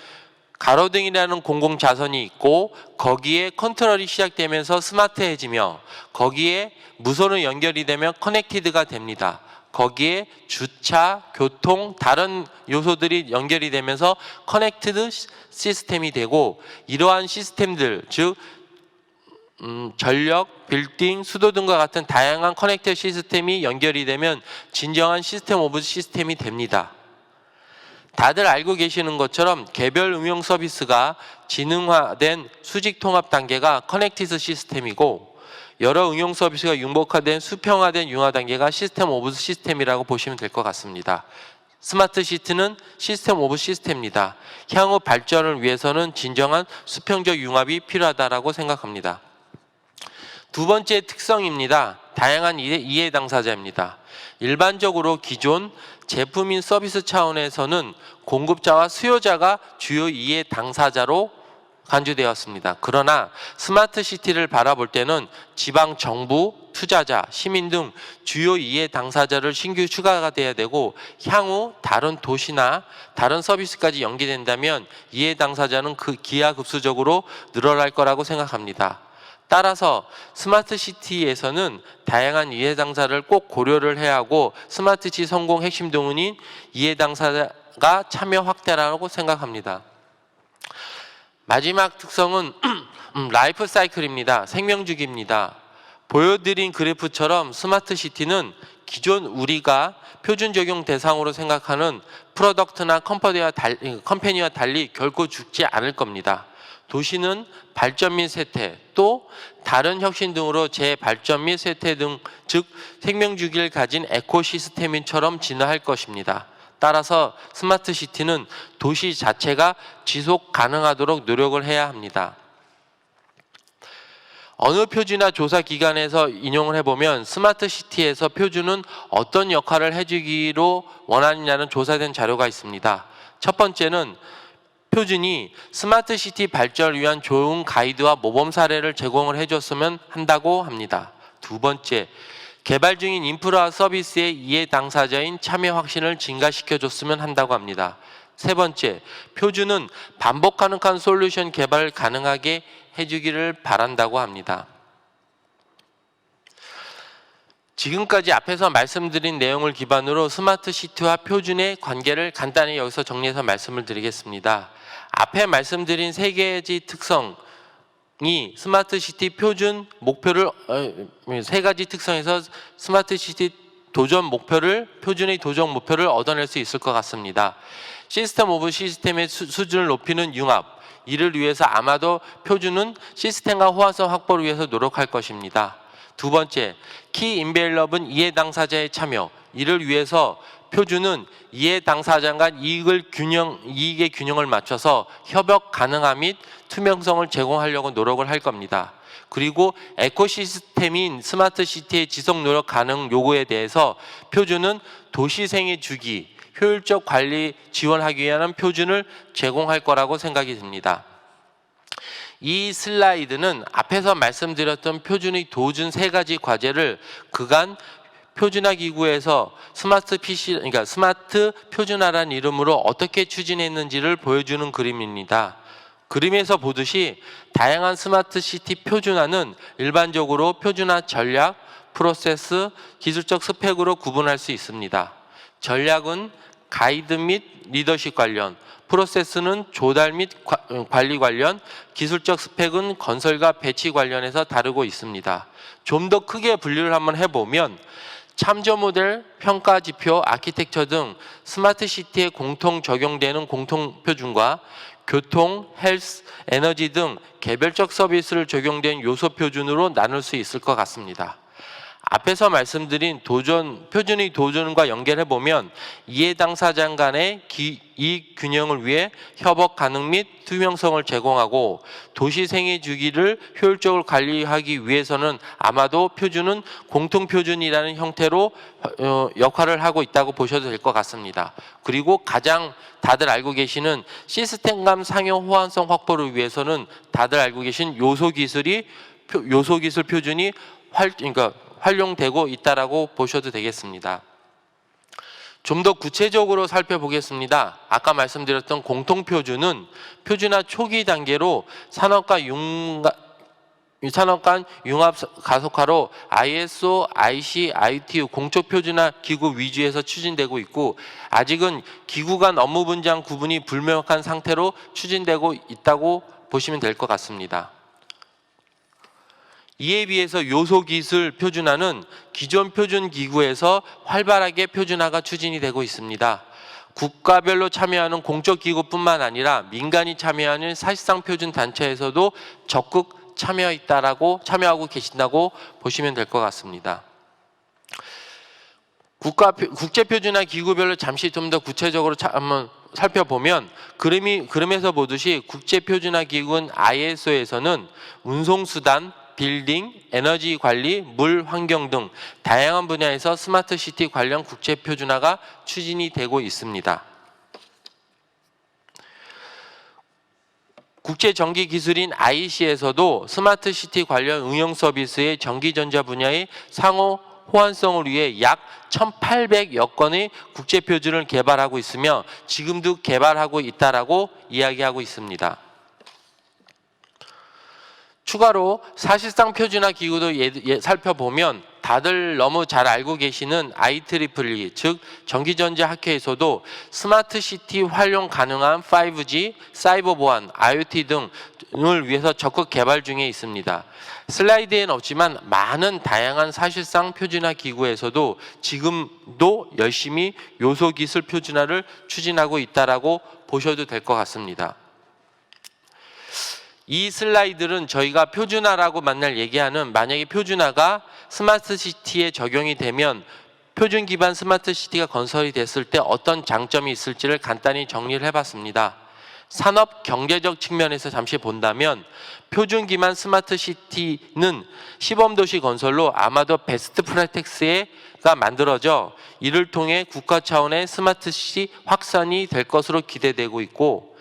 가로등이라는 공공자선이 있고 거기에 컨트롤이 시작되면서 스마트해지며, 거기에 무선으로 연결이 되면 커넥티드가 됩니다. 거기에 주차, 교통, 다른 요소들이 연결이 되면서 커넥티드 시스템이 되고, 이러한 시스템들, 즉 전력, 빌딩, 수도 등과 같은 다양한 커넥티드 시스템이 연결이 되면 진정한 시스템 오브 시스템이 됩니다. 다들 알고 계시는 것처럼 개별 응용 서비스가 지능화된 수직 통합 단계가 커넥티드 시스템이고, 여러 응용 서비스가 융복화된 수평화된 융화 단계가 시스템 오브 시스템이라고 보시면 될 것 같습니다. 스마트 시티는 시스템 오브 시스템입니다. 향후 발전을 위해서는 진정한 수평적 융합이 필요하다고 생각합니다. 두 번째 특성입니다. 다양한 이해 당사자입니다. 일반적으로 기존 제품인 서비스 차원에서는 공급자와 수요자가 주요 이해 당사자로 간주되었습니다. 그러나 스마트 시티를 바라볼 때는 지방 정부, 투자자, 시민 등 주요 이해 당사자를 신규 추가가 돼야 되고 향후 다른 도시나 다른 서비스까지 연계된다면 이해 당사자는 기하급수적으로 늘어날 거라고 생각합니다. 따라서 스마트 시티에서는 다양한 이해 당사자를 꼭 고려를 해야 하고 스마트 시티 성공 핵심 동원인 이해 당사자가 참여 확대라고 생각합니다. 마지막 특성은 라이프 사이클입니다. 생명주기입니다. 보여드린 그래프처럼 스마트 시티는 기존 우리가 표준 적용 대상으로 생각하는 프로덕트나 컴퍼니와 달리 결코 죽지 않을 겁니다. 도시는 발전 및 쇠퇴, 또 다른 혁신 등으로 재발전 및 쇠퇴 등, 즉 생명주기를 가진 에코시스템처럼 진화할 것입니다. 따라서 스마트 시티는 도시 자체가 지속 가능하도록 노력을 해야 합니다. 어느 표준이나 조사 기관에서 인용을 해보면 스마트 시티에서 표준은 어떤 역할을 해주기로 원하느냐는 조사된 자료가 있습니다. 첫 번째는 표준이 스마트 시티 발전을 위한 좋은 가이드와 모범 사례를 제공을 해줬으면 한다고 합니다. 두 번째, 개발 중인 인프라 서비스의 이해 당사자인 참여 확신을 증가시켜줬으면 한다고 합니다. 세 번째, 표준은 반복 가능한 솔루션 개발을 가능하게 해주기를 바란다고 합니다. 지금까지 앞에서 말씀드린 내용을 기반으로 스마트 시티와 표준의 관계를 간단히 여기서 정리해서 말씀을 드리겠습니다. 앞에 말씀드린 세 가지 특성이 스마트 시티 표준 목표를 세 가지 특성에서 스마트 시티 도전 목표를 표준의 도전 목표를 얻어낼 수 있을 것 같습니다. 시스템 오브 시스템의 수준을 높이는 융합, 이를 위해서 아마도 표준은 시스템과 호환성 확보를 위해서 노력할 것입니다. 두 번째, 키 인벨롭은 이해 당사자의 참여, 이를 위해서 표준은 이해 당사자 간 이익의 균형을 맞춰서 협업 가능함 및 투명성을 제공하려고 노력을 할 겁니다. 그리고 에코시스템인 스마트 시티의 지속 노력 가능 요구에 대해서 표준은 도시 생애 주기, 효율적 관리 지원하기 위한 표준을 제공할 거라고 생각이 듭니다. 이 슬라이드는 앞에서 말씀드렸던 표준의 도준 세 가지 과제를 그간 표준화 기구에서 스마트 표준화라는 이름으로 어떻게 추진했는지를 보여주는 그림입니다. 그림에서 보듯이 다양한 스마트 시티 표준화는 일반적으로 표준화 전략, 프로세스, 기술적 스펙으로 구분할 수 있습니다. 전략은 가이드 및 리더십 관련, 프로세스는 조달 및 관리 관련, 기술적 스펙은 건설과 배치 관련해서 다루고 있습니다. 좀 더 크게 분류를 한번 해보면 참조 모델, 평가 지표, 아키텍처 등 스마트 시티에 공통 적용되는 공통 표준과 교통, 헬스, 에너지 등 개별적 서비스를 적용된 요소 표준으로 나눌 수 있을 것 같습니다. 앞에서 말씀드린 표준의 도전과 연결해보면 이해 당사자 간의 이익 균형을 위해 협업 가능 및 투명성을 제공하고 도시 생애 주기를 효율적으로 관리하기 위해서는 아마도 표준은 공통표준이라는 형태로 역할을 하고 있다고 보셔도 될 것 같습니다. 그리고 가장 다들 알고 계시는 시스템 간 상용 호환성 확보를 위해서는 다들 알고 계신 요소기술 표준이 활용되고 있다라고 보셔도 되겠습니다. 좀 더 구체적으로 살펴보겠습니다. 아까 말씀드렸던 공통표준은 표준화 초기 단계로 산업 간 융합 가속화로 ISO, IC, ITU 공적 표준화 기구 위주에서 추진되고 있고 아직은 기구 간 업무 분장 구분이 불명확한 상태로 추진되고 있다고 보시면 될 것 같습니다. 이에 비해서 요소기술 표준화는 기존 표준 기구에서 활발하게 표준화가 추진이 되고 있습니다. 국가별로 참여하는 공적 기구뿐만 아니라 민간이 참여하는 사실상 표준 단체에서도 적극 참여하고 계신다고 보시면 될 것 같습니다. 국제표준화 기구별로 잠시 좀 더 구체적으로 한번 살펴보면 그림에서 보듯이 국제표준화 기구는 ISO에서는 운송수단, 빌딩, 에너지 관리, 물, 환경 등 다양한 분야에서 스마트 시티 관련 국제표준화가 추진이 되고 있습니다. 국제전기기술인 IEC에서도 스마트 시티 관련 응용 서비스의 전기전자 분야의 상호 호환성을 위해 약 1,800여 건의 국제표준을 개발하고 있으며 지금도 개발하고 있다라고 이야기하고 있습니다. 추가로 사실상 표준화 기구도 살펴보면 다들 너무 잘 알고 계시는 IEEE, 즉 전기전자 학회에서도 스마트 시티 활용 가능한 5G, 사이버 보안, IoT 등을 위해서 적극 개발 중에 있습니다. 슬라이드에는 없지만 많은 다양한 사실상 표준화 기구에서도 지금도 열심히 요소 기술 표준화를 추진하고 있다라고 보셔도 될 것 같습니다. 이 슬라이드는 저희가 표준화라고 만날 얘기하는 만약에 표준화가 스마트 시티에 적용이 되면 표준 기반 스마트 시티가 건설이 됐을 때 어떤 장점이 있을지를 간단히 정리를 해봤습니다. 산업 경제적 측면에서 잠시 본다면 표준 기반 스마트 시티는 시범도시 건설로 아마도 베스트 프랙티스가 만들어져 이를 통해 국가 차원의 스마트 시티 확산이 될 것으로 기대되고 있고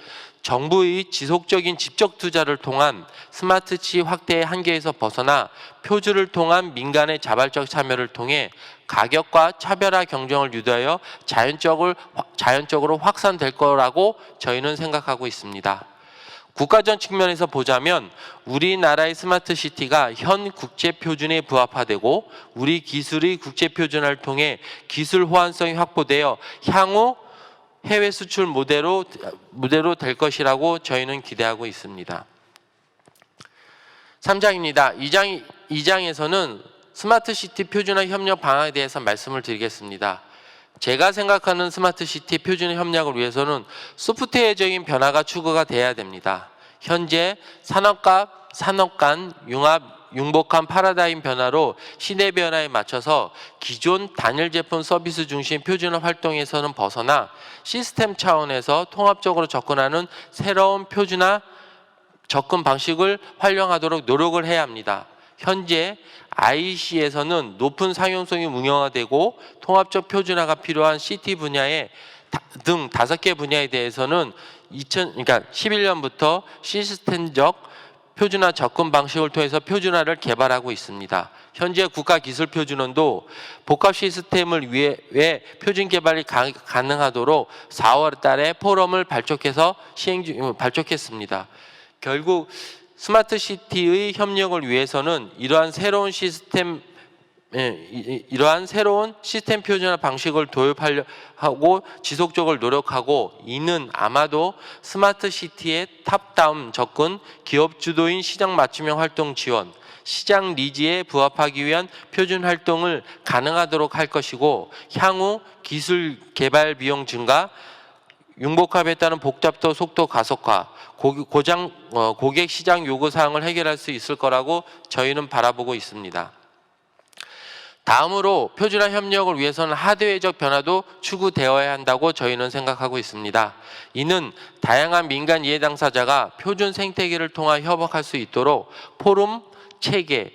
정부의 지속적인 직접 투자를 통한 스마트 시티 확대의 한계에서 벗어나 표준을 통한 민간의 자발적 참여를 통해 가격과 차별화 경쟁을 유도하여 자연적으로 확산될 거라고 저희는 생각하고 있습니다. 국가적 측면에서 보자면 우리나라의 스마트 시티가 현 국제 표준에 부합화되고 우리 기술의 국제 표준화를 통해 기술 호환성이 확보되어 향후 해외 수출 모델로 될 것이라고 저희는 기대하고 있습니다. 3장입니다. 2장에서는 스마트 시티 표준화 협력 방안에 대해서 말씀을 드리겠습니다. 제가 생각하는 스마트 시티 표준화 협력을 위해서는 소프트웨어적인 변화가 추구가 돼야 됩니다. 현재 산업 간 융복한 패러다임 변화로 시대 변화에 맞춰서 기존 단일 제품 서비스 중심 표준화 활동에서는 벗어나 시스템 차원에서 통합적으로 접근하는 새로운 표준화 접근 방식을 활용하도록 노력을 해야 합니다. 현재 IEC에서는 높은 상용성이 응용화되고 통합적 표준화가 필요한 CT 분야에 등 5개 분야에 대해서는 11년부터 시스템적 표준화 접근 방식을 통해서 표준화를 개발하고 있습니다. 현재 국가기술표준원도 복합 시스템을 위해 표준 개발이 가능하도록 4월 달에 포럼을 발족했습니다. 결국 스마트 시티의 협력을 위해서는 이러한 새로운 시스템 표준화 방식을 도입하고 지속적으로 노력하고 이는 아마도 스마트 시티의 탑다운 접근, 기업 주도인 시장 맞춤형 활동 지원, 시장 니즈에 부합하기 위한 표준 활동을 가능하도록 할 것이고 향후 기술 개발 비용 증가, 융복합에 따른 복잡도 속도 가속화, 고객 시장 요구 사항을 해결할 수 있을 거라고 저희는 바라보고 있습니다. 다음으로 표준화 협력을 위해서는 하드웨어적 변화도 추구되어야 한다고 저희는 생각하고 있습니다. 이는 다양한 민간 이해 당사자가 표준 생태계를 통한 협업할 수 있도록 포럼, 체계,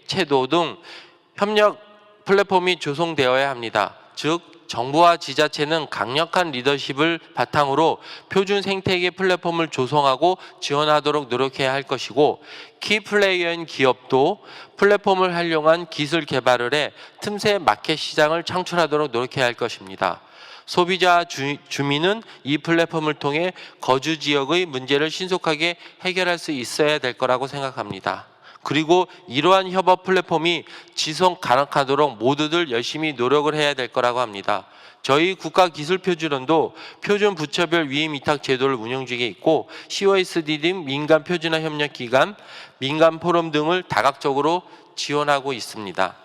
제도 등 협력 플랫폼이 조성되어야 합니다. 즉 정부와 지자체는 강력한 리더십을 바탕으로 표준 생태계 플랫폼을 조성하고 지원하도록 노력해야 할 것이고 키플레이어인 기업도 플랫폼을 활용한 기술 개발을 해 틈새 마켓 시장을 창출하도록 노력해야 할 것입니다. 소비자 주민은 이 플랫폼을 통해 거주 지역의 문제를 신속하게 해결할 수 있어야 될 거라고 생각합니다. 그리고 이러한 협업 플랫폼이 지속 가능하도록 모두들 열심히 노력을 해야 될 거라고 합니다. 저희 국가기술표준원도 표준 부처별 위임 위탁 제도를 운영 중에 있고 COSD 등 민간 표준화 협력 기관, 민간 포럼 등을 다각적으로 지원하고 있습니다.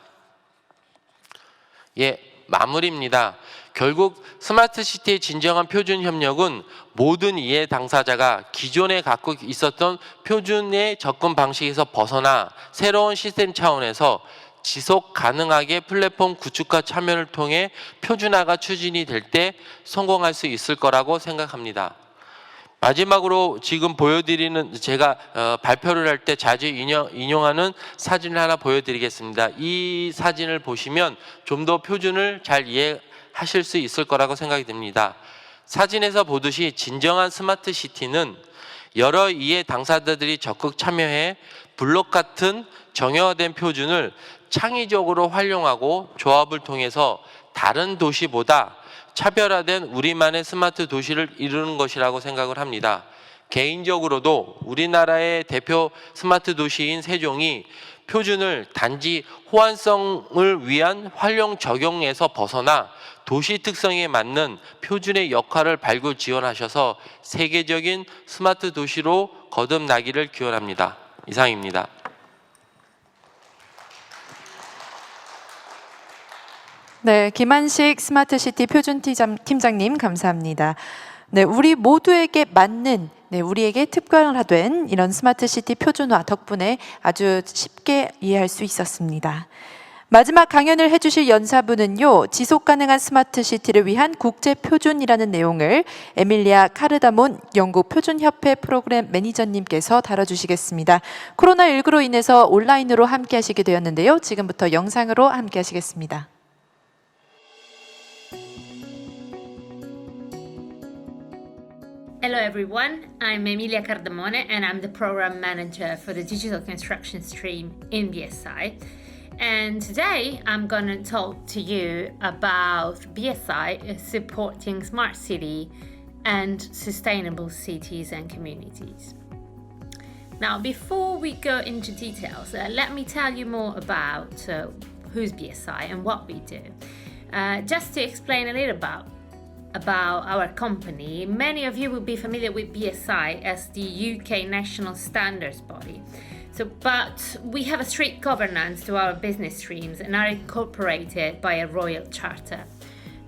마무리입니다. 결국 스마트 시티의 진정한 표준 협력은 모든 이해 당사자가 기존에 갖고 있었던 표준의 접근 방식에서 벗어나 새로운 시스템 차원에서 지속 가능하게 플랫폼 구축과 참여를 통해 표준화가 추진이 될 때 성공할 수 있을 거라고 생각합니다. 마지막으로 지금 보여드리는 제가 발표를 할 때 자주 인용하는 사진을 하나 보여드리겠습니다. 이 사진을 보시면 좀 더 표준을 잘 이해하실 수 있을 거라고 생각이 듭니다. 사진에서 보듯이 진정한 스마트 시티는 여러 이해 당사자들이 적극 참여해 블록 같은 정형화된 표준을 창의적으로 활용하고 조합을 통해서 다른 도시보다 차별화된 우리만의 스마트 도시를 이루는 것이라고 생각을 합니다. 개인적으로도 우리나라의 대표 스마트 도시인 세종이 표준을 단지 호환성을 위한 활용 적용에서 벗어나 도시 특성에 맞는 표준의 역할을 발굴 지원하셔서 세계적인 스마트 도시로 거듭나기를 기원합니다. 이상입니다. 네, 김한식 스마트시티 표준팀장님 감사합니다. 네, 우리 모두에게 맞는 우리에게 특별화된 이런 스마트시티 표준화 덕분에 아주 쉽게 이해할 수 있었습니다. 마지막 강연을 해주실 연사분은요, 지속가능한 스마트시티를 위한 국제표준이라는 내용을 에밀리아 카르다몬 영국 표준협회 프로그램 매니저님께서 다뤄주시겠습니다. 코로나19로 인해서 온라인으로 함께 하시게 되었는데요. 지금부터 영상으로 함께 하시겠습니다. Hello everyone, I'm Emilia Cardamone and I'm the Program Manager for the Digital Construction Stream in BSI. And today I'm going to talk to you about BSI supporting smart city and sustainable cities and communities. Now, before we go into details, let me tell you more about who's BSI and what we do. Just to explain a little about our company, many of you will be familiar with BSI as the UK national standards body. But we have a strict governance to our business streams and are incorporated by a royal charter.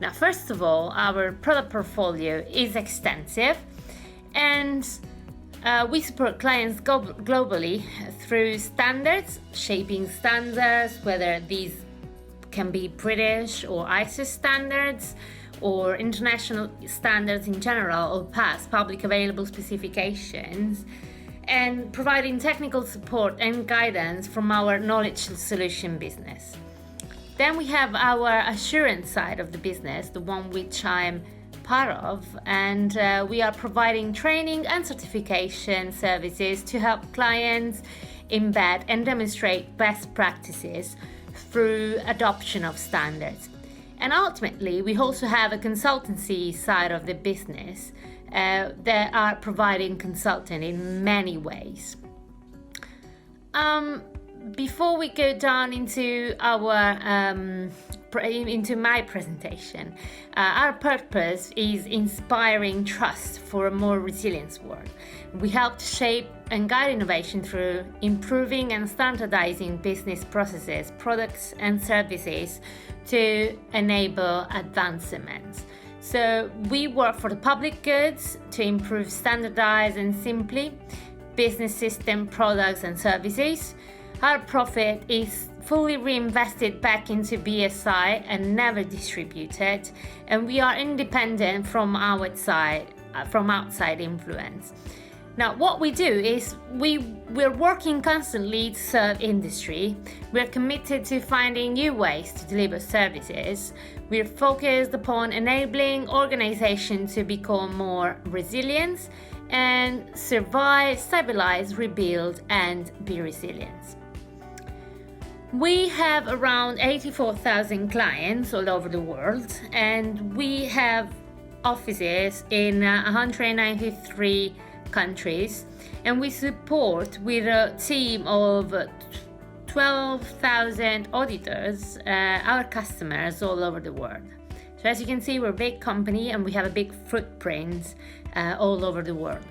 Now, first of all, our product portfolio is extensive and we support clients globally through standards, shaping standards, whether these can be British or ISO standards, or international standards in general, or past public available specifications, and providing technical support and guidance from our knowledge solution business. Then we have our assurance side of the business, the one which I'm part of, and we are providing training and certification services to help clients embed and demonstrate best practices through adoption of standards. And ultimately, we also have a consultancy side of the business that are providing consulting in many ways. Before we go down into into my presentation, our purpose is inspiring trust for a more resilient world. We help to shape and guide innovation through improving and standardizing business processes, products, and services to enable advancements. So we work for the public goods to improve, standardize, and simply business system products and services. Our profit is fully reinvested back into BSI and never distributed, and we are independent from outside influence. Now, what we do is we're working constantly to serve industry. We're committed to finding new ways to deliver services. We're focused upon enabling organizations to become more resilient and survive, stabilize, rebuild, and be resilient. We have around 84,000 clients all over the world, and we have offices in 193 countries, and we support with a team of 12,000 auditors our customers all over the world. So as you can see, we're a big company and we have a big footprint all over the world.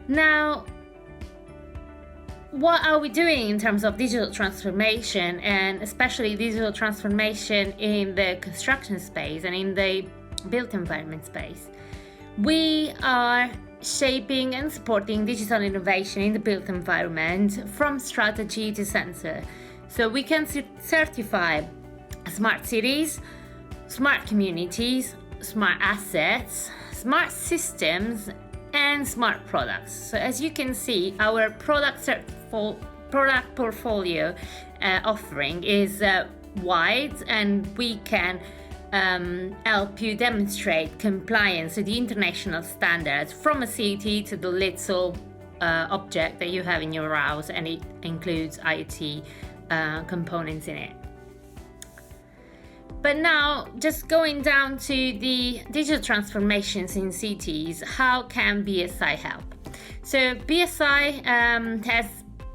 Now, what are we doing in terms of digital transformation, and especially digital transformation in the construction space and in the built environment space? We are shaping and supporting digital innovation in the built environment from strategy to sensor. So we can certify smart cities, smart communities, smart assets, smart systems, and smart products. So as you can see, our product portfolio offering is wide, and we can help you demonstrate compliance with the international standards from a city to the little object that you have in your house, and it includes IoT components in it. But now, just going down to the digital transformations in cities, how can BSI help? So BSI has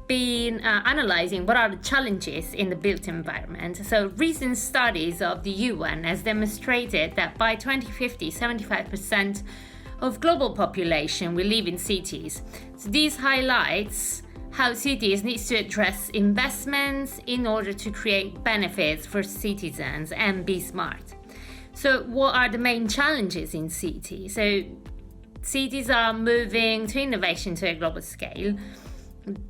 been analyzing what are the challenges in the built environment. So recent studies of the UN has demonstrated that by 2050, 75% of global population will live in cities. So this highlights how cities need to address investments in order to create benefits for citizens and be smart. So what are the main challenges in cities? So cities are moving to innovation to a global scale.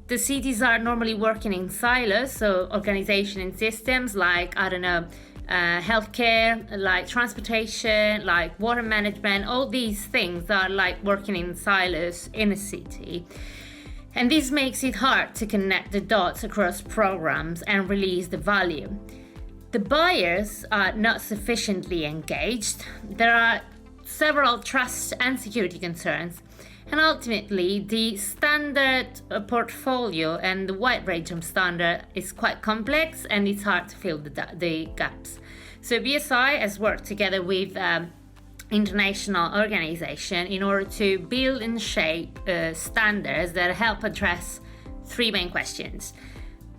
The cities are normally working in silos, so organization and systems like, healthcare, like transportation, like water management, all these things are like working in silos in a city. And this makes it hard to connect the dots across programs and release the value. The buyers are not sufficiently engaged. There are several trust and security concerns. And ultimately, the standard portfolio and the wide range of standard is quite complex, and it's hard to fill the gaps. So BSI has worked together with international organization in order to build and shape standards that help address three main questions.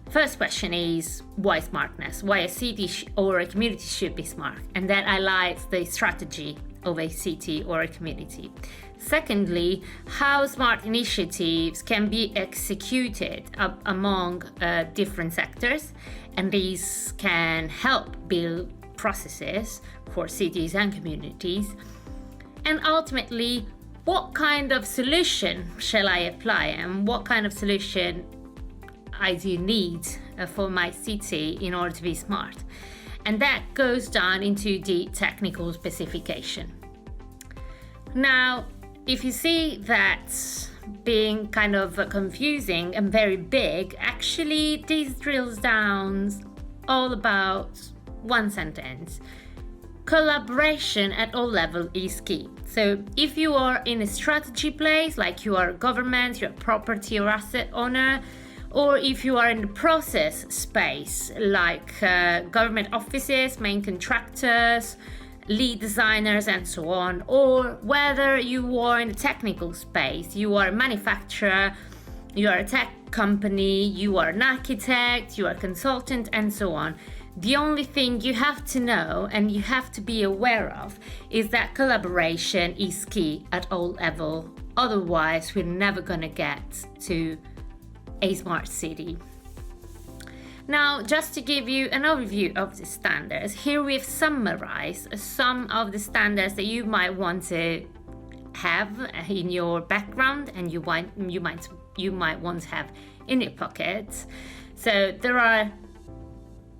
First question is, why smartness? Why a city or a community should be smart? And that highlights the strategy of a city or a community. Secondly, how smart initiatives can be executed among different sectors, and these can help build processes for cities and communities. And ultimately, what kind of solution shall I apply, and what kind of solution I do need for my city in order to be smart? And that goes down into the technical specification. Now, if you see that being kind of confusing and very big, actually this drills down all about one sentence. Collaboration at all levels is key. So if you are in a strategy place, like you are a government, you're a property or asset owner, or if you are in the process space, like government offices, main contractors, lead designers, and so on, or whether you are in the technical space, you are a manufacturer, you are a tech company, you are an architect, you are a consultant, and so on. The only thing you have to know and you have to be aware of is that collaboration is key at all levels. Otherwise, we're never going to get to a smart city. Now, just to give you an overview of the standards, here we've summarized some of the standards that you might want to have in your background and you might want to have in your pocket. So there are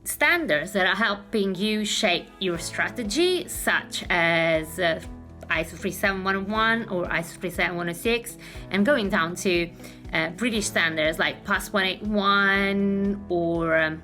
standards that are helping you shape your strategy, such as ISO 37101 or ISO 37106, and going down to British standards like PAS 181 or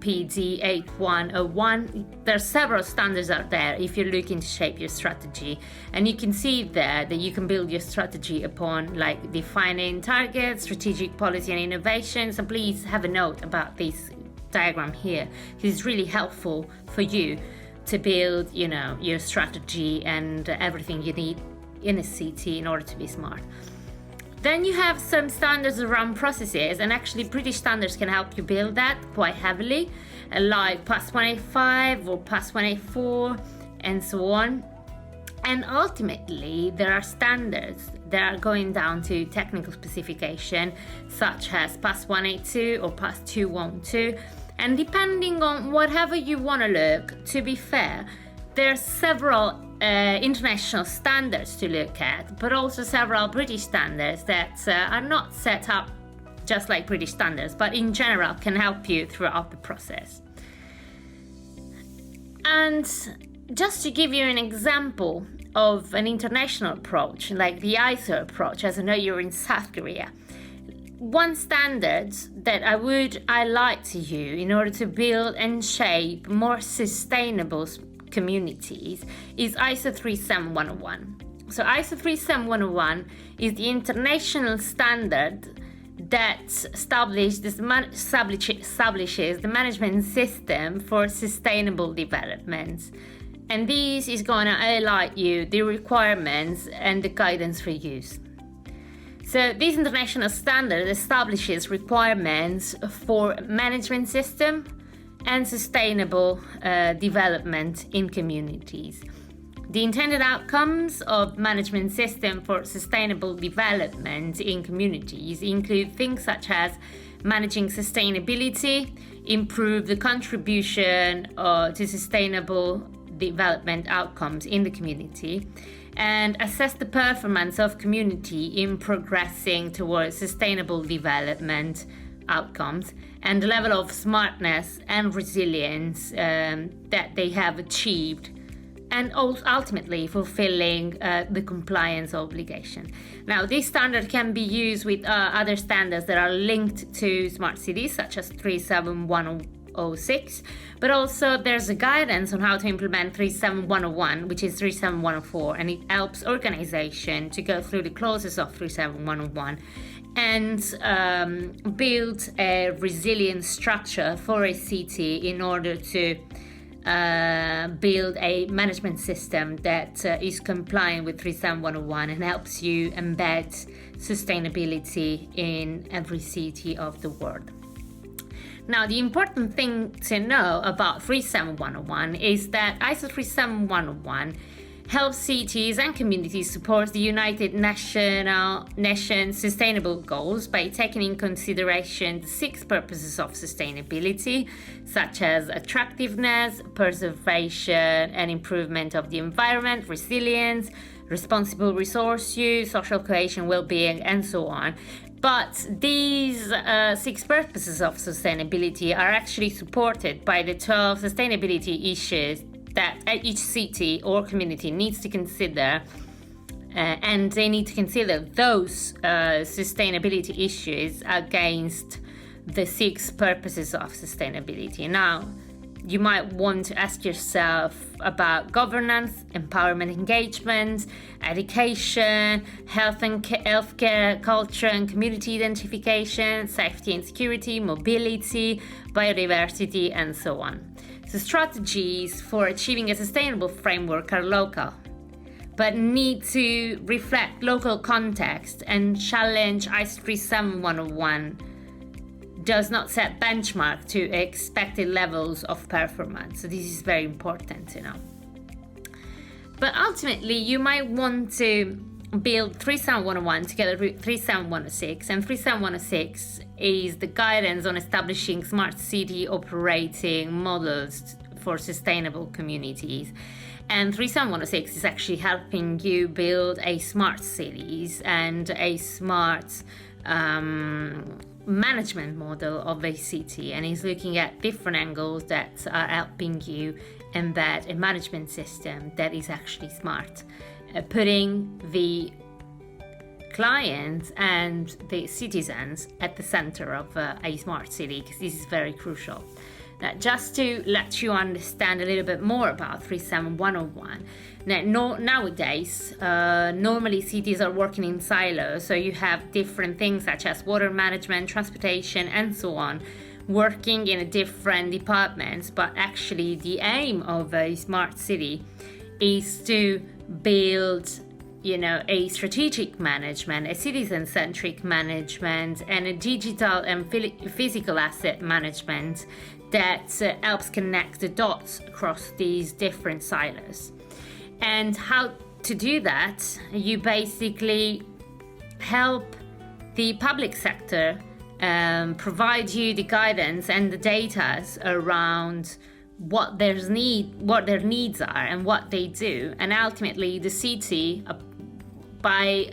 PD 8101. There are several standards out there if you're looking to shape your strategy, and you can see there that you can build your strategy upon like defining targets, strategic policy and innovation. So please have a note about this diagram here. It's really helpful for you to build, your strategy and everything you need in a city in order to be smart. Then you have some standards around processes, and actually British standards can help you build that quite heavily, like PAS 185 or PAS 184 and so on. And ultimately, there are standards that are going down to technical specification, such as PAS 182 or PAS 212. And depending on whatever you want to look, to be fair, there are several international standards to look at, but also several British standards that are not set up just like British standards, but in general can help you throughout the process. And just to give you an example of an international approach, like the ISO approach, as I know you're in South Korea, one standard that I would highlight to you in order to build and shape more sustainable communities is ISO 37101. So ISO 37101 is the international standard that establishes the management system for sustainable development. And this is going to highlight you the requirements and the guidance for use. So this international standard establishes requirements for management system and sustainable development in communities. The intended outcomes of management system for sustainable development in communities include things such as managing sustainability, improve the contribution to sustainable development outcomes in the community, and assess the performance of community in progressing towards sustainable development outcomes and the level of smartness and resilience that they have achieved, and ultimately fulfilling the compliance obligation. Now, this standard can be used with other standards that are linked to smart cities, such as 37106, but also there's a guidance on how to implement 37101, which is 37104, and it helps organization to go through the clauses of 37101 and build a resilient structure for a city in order to build a management system that is compliant with 37101 and helps you embed sustainability in every city of the world. Now, the important thing to know about 37101 is that ISO 37101 helps cities and communities support the United Nations Sustainable Goals by taking in consideration the 6 purposes of sustainability, such as attractiveness, preservation and improvement of the environment, resilience, responsible resource use, social cohesion, well-being, and so on. But these 6 purposes of sustainability are actually supported by the 12 sustainability issues that each city or community needs to consider, and they need to consider those sustainability issues against the 6 purposes of sustainability. Now, you might want to ask yourself about governance, empowerment, engagement, education, healthcare, culture and community identification, safety and security, mobility, biodiversity, and so on. So strategies for achieving a sustainable framework are local, but need to reflect local context and challenge ISO 37101 does not set benchmark to expected levels of performance. So this is very important to know. But ultimately, you might want to build 37101 together with 37106, and 37106 is the guidance on establishing smart city operating models for sustainable communities. And 37106 is actually helping you build a smart cities and a smart management model of a city, and is looking at different angles that are helping you embed a management system that is actually smart, putting the clients and the citizens at the center of a smart city, because this is very crucial. Now, just to let you understand a little bit more about 37101, nowadays, normally cities are working in silos, so you have different things such as water management, transportation, and so on, working in different departments, but actually the aim of a smart city is to build a strategic management, a citizen-centric management, and a digital and physical asset management that helps connect the dots across these different silos. And how to do that, you basically help the public sector provide you the guidance and the data around what their needs are and what they do, and ultimately the city, by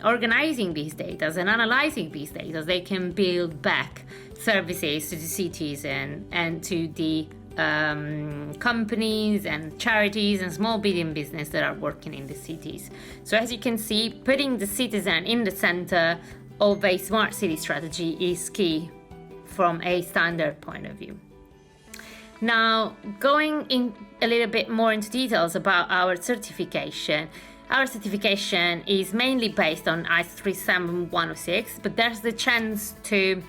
organizing these data and analyzing these data, they can build back services to the citizens and to the companies and charities and small medium business that are working in the cities. So as you can see, putting the citizen in the center of a smart city strategy is key from a standard point of view. Now, going in a little bit more into details about our certification. Our certification is mainly based on ISO 37106, but there's the chance to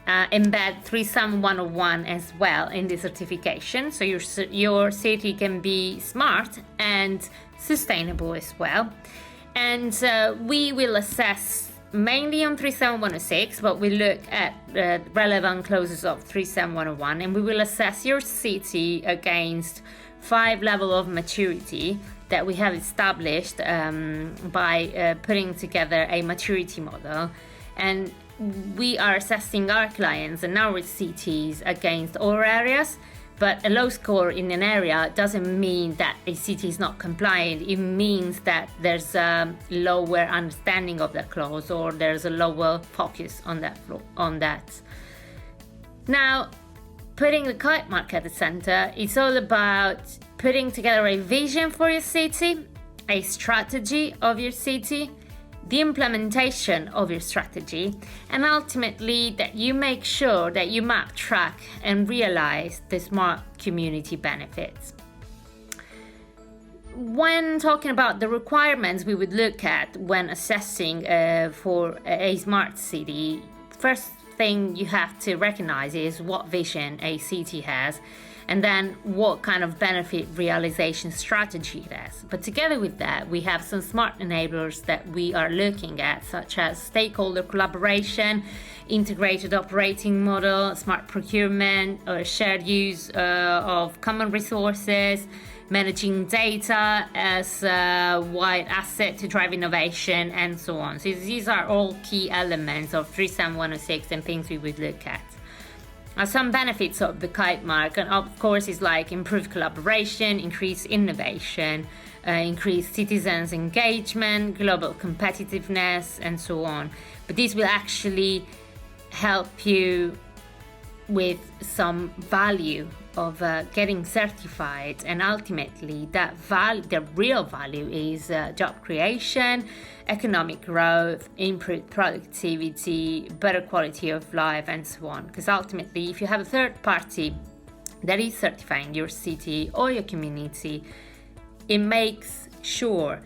embed 37101 as well in the certification, so your city can be smart and sustainable as well. And we will assess mainly on 37106, but we look at relevant clauses of 37101, and we will assess your city against 5 levels of maturity that we have established by putting together a maturity model. And we are assessing our clients and our cities against all areas, but a low score in an area doesn't mean that a city is not compliant. It means that there's a lower understanding of that clause, or there's a lower focus on that. Now, putting the kite mark at the center, it's all about putting together a vision for your city, a strategy of your city, the implementation of your strategy, and ultimately that you make sure that you map, track, and realize the smart community benefits. When talking about the requirements we would look at when assessing for a smart city, first thing you have to recognize is what vision a city has, and then what kind of benefit realization strategy it has. But together with that, we have some smart enablers that we are looking at, such as stakeholder collaboration, integrated operating model, smart procurement, or shared use of common resources, managing data as a wide asset to drive innovation, and so on. So these are all key elements of 37106 and things we would look at. Some benefits of the kite mark, and of course, is like improved collaboration, increased innovation, increased citizens' engagement, global competitiveness, and so on. But this will actually help you with some value of getting certified, and ultimately that the real value is job creation, economic growth, improved productivity, better quality of life, and so on. Because ultimately, if you have a third party that is certifying your city or your community, it makes sure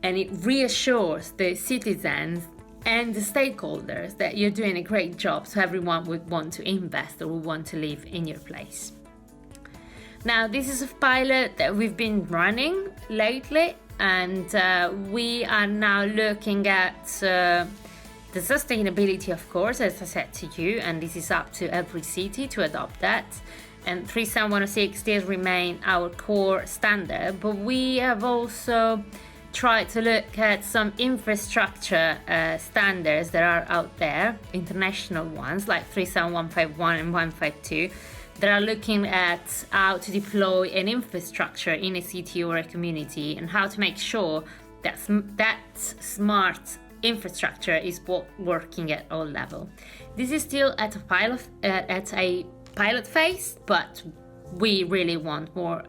and it reassures the citizens and the stakeholders that you're doing a great job, so everyone would want to invest or would want to live in your place. Now, this is a pilot that we've been running lately, and we are now looking at the sustainability, of course, as I said to you, and this is up to every city to adopt that. And 37106 still remain our core standard, but we have also tried to look at some infrastructure standards that are out there, international ones like 37151 and 152, that are looking at how to deploy an infrastructure in a city or a community, and how to make sure that that smart infrastructure is working at all levels. This is still at a pilot phase, but we really want more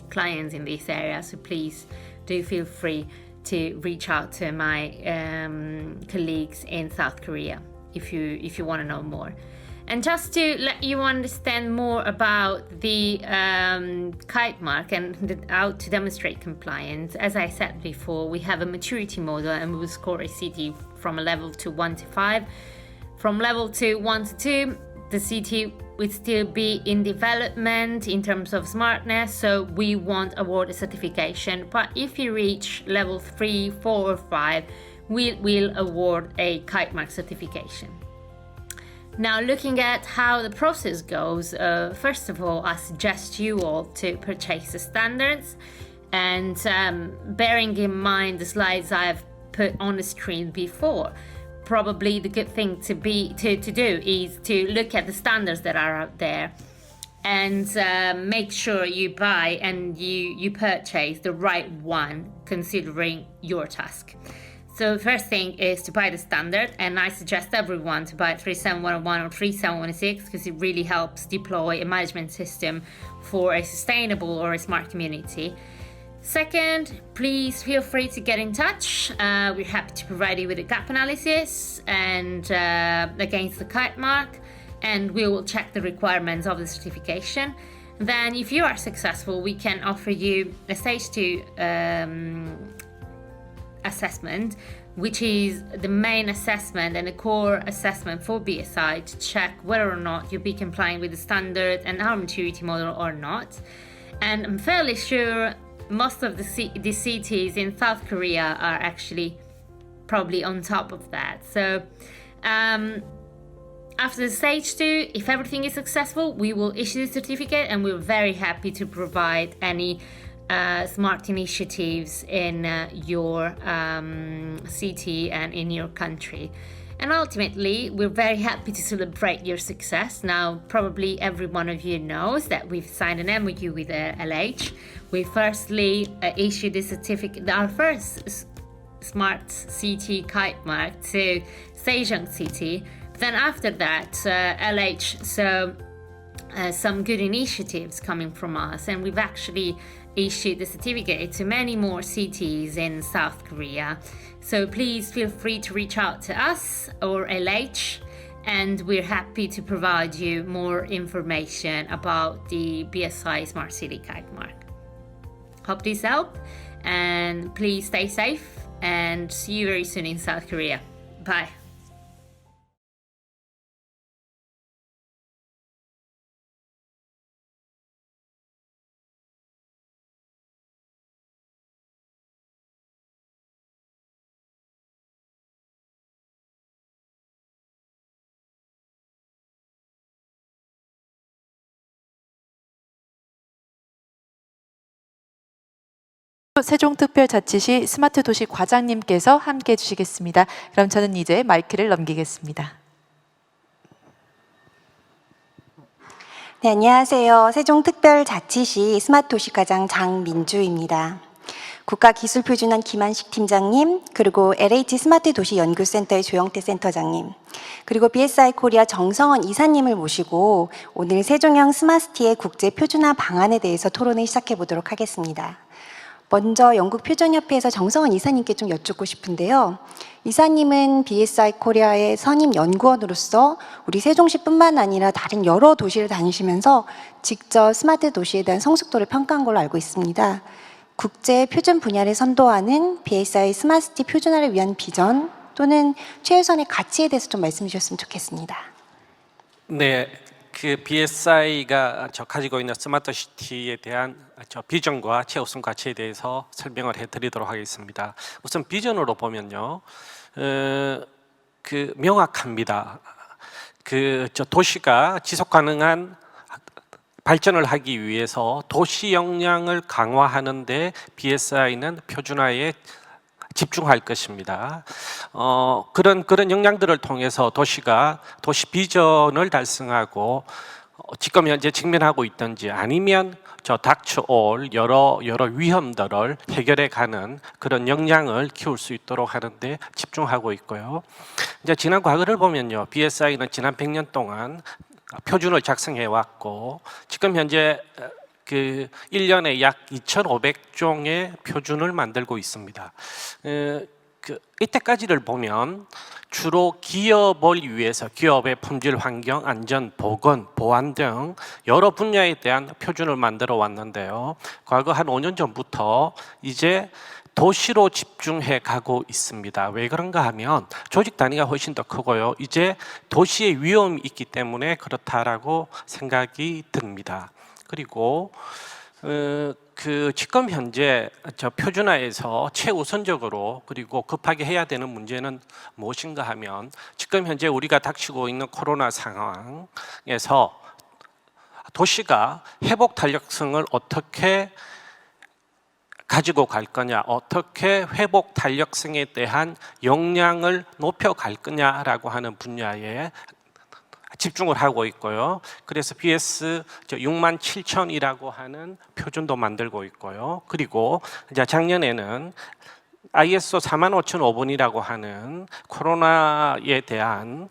clients in this area, so please do feel free to reach out to my colleagues in South Korea if you want to know more. And just to let you understand more about the kite mark and how to demonstrate compliance, as I said before, we have a maturity model, and we will score a city from a level to 1 to 5. From level to 1 to 2, the city would still be in development in terms of smartness, so we won't award a certification. But if you reach level 3, 4, or 5, we'll award a kite mark certification. Now, looking at how the process goes, first of all, I suggest you all to purchase the standards And bearing in mind the slides I've put on the screen before, probably the good thing to do is to look at the standards that are out there and make sure you buy and you purchase the right one considering your task. So the first thing is to buy the standard, and I suggest everyone to buy 37101 or 37116 because it really helps deploy a management system for a sustainable or a smart community. Second, please feel free to get in touch. We're happy to provide you with a gap analysis and against the kite mark, and we will check the requirements of the certification. Then if you are successful, we can offer you a stage 2 assessment, which is the main assessment and the core assessment for BSI to check whether or not you'll be complying with the standard and our maturity model or not. And I'm fairly sure most of the cities in South Korea are actually probably on top of that. So after the stage 2, if everything is successful, we will issue the certificate, and we're very happy to provide any smart initiatives in your city and in your country. And ultimately, we're very happy to celebrate your success. Now, probably every one of you knows that we've signed an MOU with LH. We firstly issued the certificate, our first smart city kite mark to Sejong City. Then after that, LH saw some good initiatives coming from us, and we've actually issued the certificate to many more cities in South Korea. So please feel free to reach out to us or LH, and we're happy to provide you more information about the BSI Smart City Kite Mark. Hope this helped, and please stay safe, and see you very soon in South Korea. Bye. 세종특별자치시 스마트 도시 과장님께서 함께 해주시겠습니다. 그럼 저는 이제 마이크를 넘기겠습니다. 네, 안녕하세요. 세종특별자치시 스마트도시과장 장민주입니다. 국가기술표준원 김한식 팀장님, 그리고 LH 스마트도시연구센터의 조영태 센터장님, 그리고 BSI 코리아 정성원 이사님을 모시고 오늘 세종형 스마트시티의 국제표준화 방안에 대해서 토론을 시작해 보도록 하겠습니다. 먼저 영국표준협회에서 정성원 이사님께 좀 여쭙고 싶은데요. 이사님은 BSI 코리아의 선임 연구원으로서 우리 세종시뿐만 아니라 다른 여러 도시를 다니시면서 직접 스마트 도시에 대한 성숙도를 평가한 걸로 알고 있습니다. 국제 표준 분야를 선도하는 BSI 스마트시티 표준화를 위한 비전 또는 최우선의 가치에 대해서 좀 말씀 주셨으면 좋겠습니다. 네, 그 BSI가 가지고 있는 스마트 시티에 대한 비전과 최우선 가치에 대해서 설명을 해드리도록 하겠습니다. 우선 비전으로 보면요, 그 명확합니다. 도시가 지속 가능한 발전을 하기 위해서 도시 역량을 강화하는데 BSI는 표준화에 집중할 것입니다. 그런 역량들을 통해서 도시가 도시 비전을 달성하고 지금 현재 직면하고 있든지 아니면 닥쳐올 여러 위험들을 해결해 가는 그런 역량을 키울 수 있도록 하는데 집중하고 있고요. 이제 지난 과거를 보면요, BSI는 지난 100년 동안 표준을 작성해 왔고 지금 현재 1년에 약 2,500종의 표준을 만들고 있습니다. 이때까지를 보면 주로 기업을 위해서 기업의 품질, 환경, 안전, 보건, 보안 등 여러 분야에 대한 표준을 만들어 왔는데요. 과거 한 5년 전부터 이제 도시로 집중해 가고 있습니다. 왜 그런가 하면 조직 단위가 훨씬 더 크고요. 이제 도시의 위험이 있기 때문에 그렇다라고 생각이 듭니다. 그리고 지금 현재 표준화에서 최우선적으로 그리고 급하게 해야 되는 문제는 무엇인가 하면 지금 현재 우리가 닥치고 있는 코로나 상황에서 도시가 회복 탄력성을 어떻게 가지고 갈 거냐, 어떻게 회복 탄력성에 대한 역량을 높여갈 거냐라고 하는 분야에 집중을 하고 있고요. 그래서 BS 67,000이라고 하는 표준도 만들고 있고요. 그리고 이제 작년에는 ISO 45005번이라고 하는 코로나에 대한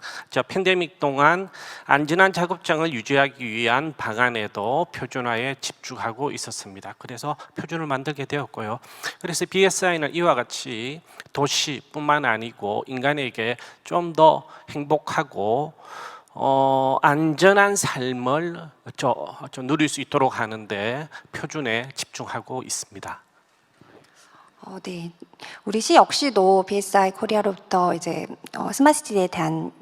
팬데믹 동안 안전한 작업장을 유지하기 위한 방안에도 표준화에 집중하고 있었습니다. 그래서 표준을 만들게 되었고요. 그래서 BSI는 이와 같이 도시뿐만 아니고 인간에게 좀 더 행복하고 안전한 삶을 누릴 수 있도록 하는데 표준에 집중하고 있습니다. 네. 우리 시 역시도 BSI 코리아로부터 이제 스마트시티에 대한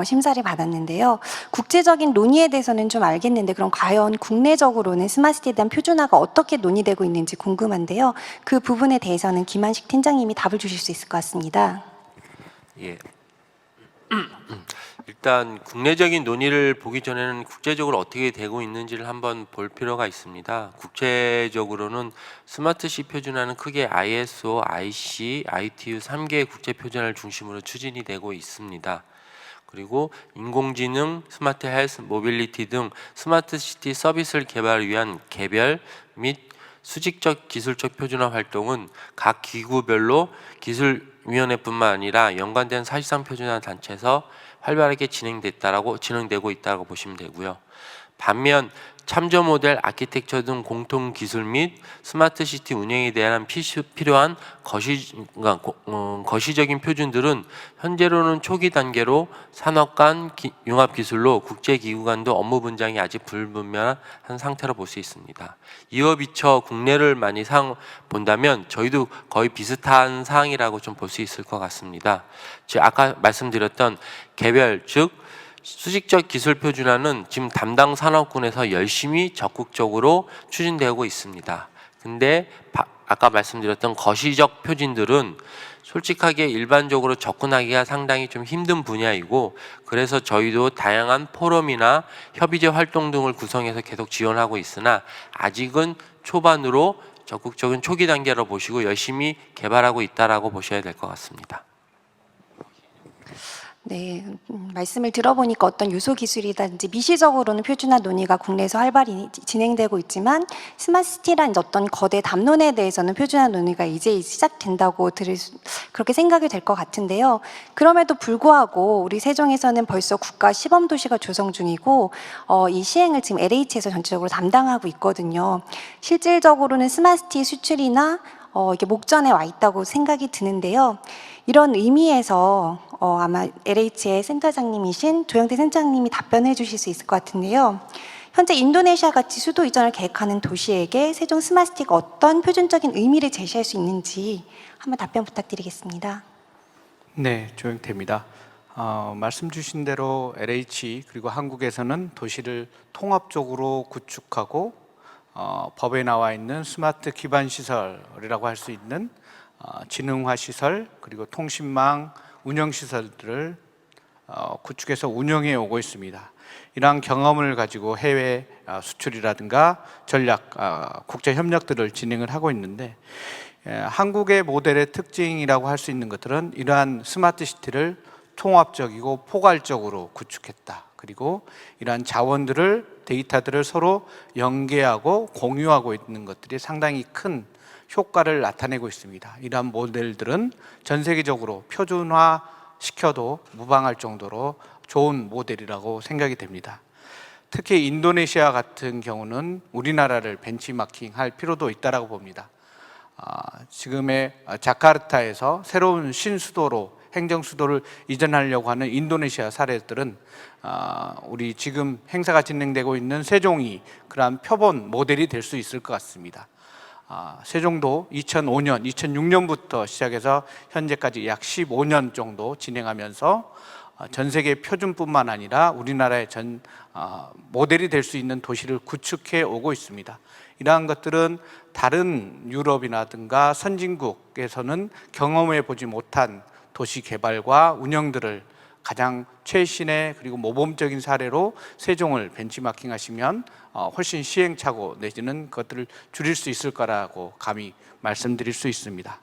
심사를 받았는데요. 국제적인 논의에 대해서는 좀 알겠는데 그럼 과연 국내적으로는 스마트시티에 대한 표준화가 어떻게 논의되고 있는지 궁금한데요. 그 부분에 대해서는 김한식 팀장님이 답을 주실 수 있을 것 같습니다. 예. 일단 국내적인 논의를 보기 전에는 국제적으로 어떻게 되고 있는지를 한번 볼 필요가 있습니다. 국제적으로는 스마트시 표준화는 크게 ISO, IC, ITU 3개의 국제 표준화를 중심으로 추진이 되고 있습니다. 그리고 인공지능, 스마트 헬스, 모빌리티 등 스마트 시티 서비스를 개발을 위한 개별 및 수직적 기술적 표준화 활동은 각 기구별로 기술위원회뿐만 아니라 연관된 사실상 표준화 단체에서 활발하게 진행되고 있다고 보시면 되고요. 반면 참조 모델, 아키텍처 등 공통 기술 및 스마트 시티 운영에 대한 필요한 거시적인 표준들은 현재로는 초기 단계로 산업 간 융합 기술로 국제 기구 간도 업무 분장이 아직 불분명한 상태로 볼 수 있습니다. 이와 비춰 국내를 많이 본다면 저희도 거의 비슷한 사항이라고 좀 볼 수 있을 것 같습니다. 아까 말씀드렸던 개별 즉 수직적 기술 표준화는 지금 담당 산업군에서 열심히 적극적으로 추진되고 있습니다. 근데 아까 말씀드렸던 거시적 표준들은 솔직하게 일반적으로 접근하기가 상당히 좀 힘든 분야이고 그래서 저희도 다양한 포럼이나 협의체 활동 등을 구성해서 계속 지원하고 있으나 아직은 초반으로 적극적인 초기 단계로 보시고 열심히 개발하고 있다라고 보셔야 될 것 같습니다. 네, 말씀을 들어보니까 어떤 유소 기술이든지 미시적으로는 표준화 논의가 국내에서 활발히 진행되고 있지만 스마트시티란 어떤 거대 담론에 대해서는 표준화 논의가 이제 시작된다고 그렇게 생각이 될 것 같은데요. 그럼에도 불구하고 우리 세종에서는 벌써 국가 시범 도시가 조성 중이고 이 시행을 지금 LH에서 전체적으로 담당하고 있거든요. 실질적으로는 스마트시티 수출이나 이게 목전에 와 있다고 생각이 드는데요. 이런 의미에서 아마 LH의 센터장님이신 조영태 센터장님이 답변해 주실 수 있을 것 같은데요. 현재 인도네시아 같이 수도 이전을 계획하는 도시에게 세종 스마트시티가 어떤 표준적인 의미를 제시할 수 있는지 한번 답변 부탁드리겠습니다. 네, 조영태입니다. 말씀 주신 대로 LH 그리고 한국에서는 도시를 통합적으로 구축하고 법에 나와 있는 스마트 기반 시설이라고 할 수 있는 지능화 시설 그리고 통신망 운영 시설들을 구축해서 운영해 오고 있습니다. 이러한 경험을 가지고 해외 수출이라든가 전략 국제 협력들을 진행을 하고 있는데 한국의 모델의 특징이라고 할 수 있는 것들은 이러한 스마트 시티를 통합적이고 포괄적으로 구축했다. 그리고 이러한 자원들을 데이터들을 서로 연계하고 공유하고 있는 것들이 상당히 큰 효과를 나타내고 있습니다. 이러한 모델들은 전 세계적으로 표준화 시켜도 무방할 정도로 좋은 모델이라고 생각이 됩니다. 특히 인도네시아 같은 경우는 우리나라를 벤치마킹할 필요도 있다고 봅니다. 지금의 자카르타에서 새로운 신수도로 행정수도를 이전하려고 하는 인도네시아 사례들은 우리 지금 행사가 진행되고 있는 세종이 그러한 표본 모델이 될 수 있을 것 같습니다. 세종도 2005년, 2006년부터 시작해서 현재까지 약 15년 정도 진행하면서 전 세계 표준뿐만 아니라 우리나라의 모델이 될 수 있는 도시를 구축해 오고 있습니다. 이러한 것들은 다른 유럽이라든가 선진국에서는 경험해 보지 못한 도시 개발과 운영들을 가장 최신의 그리고 모범적인 사례로 세종을 벤치마킹하시면 훨씬 시행착오 내지는 그것들을 줄일 수 있을 거라고 감히 말씀드릴 수 있습니다.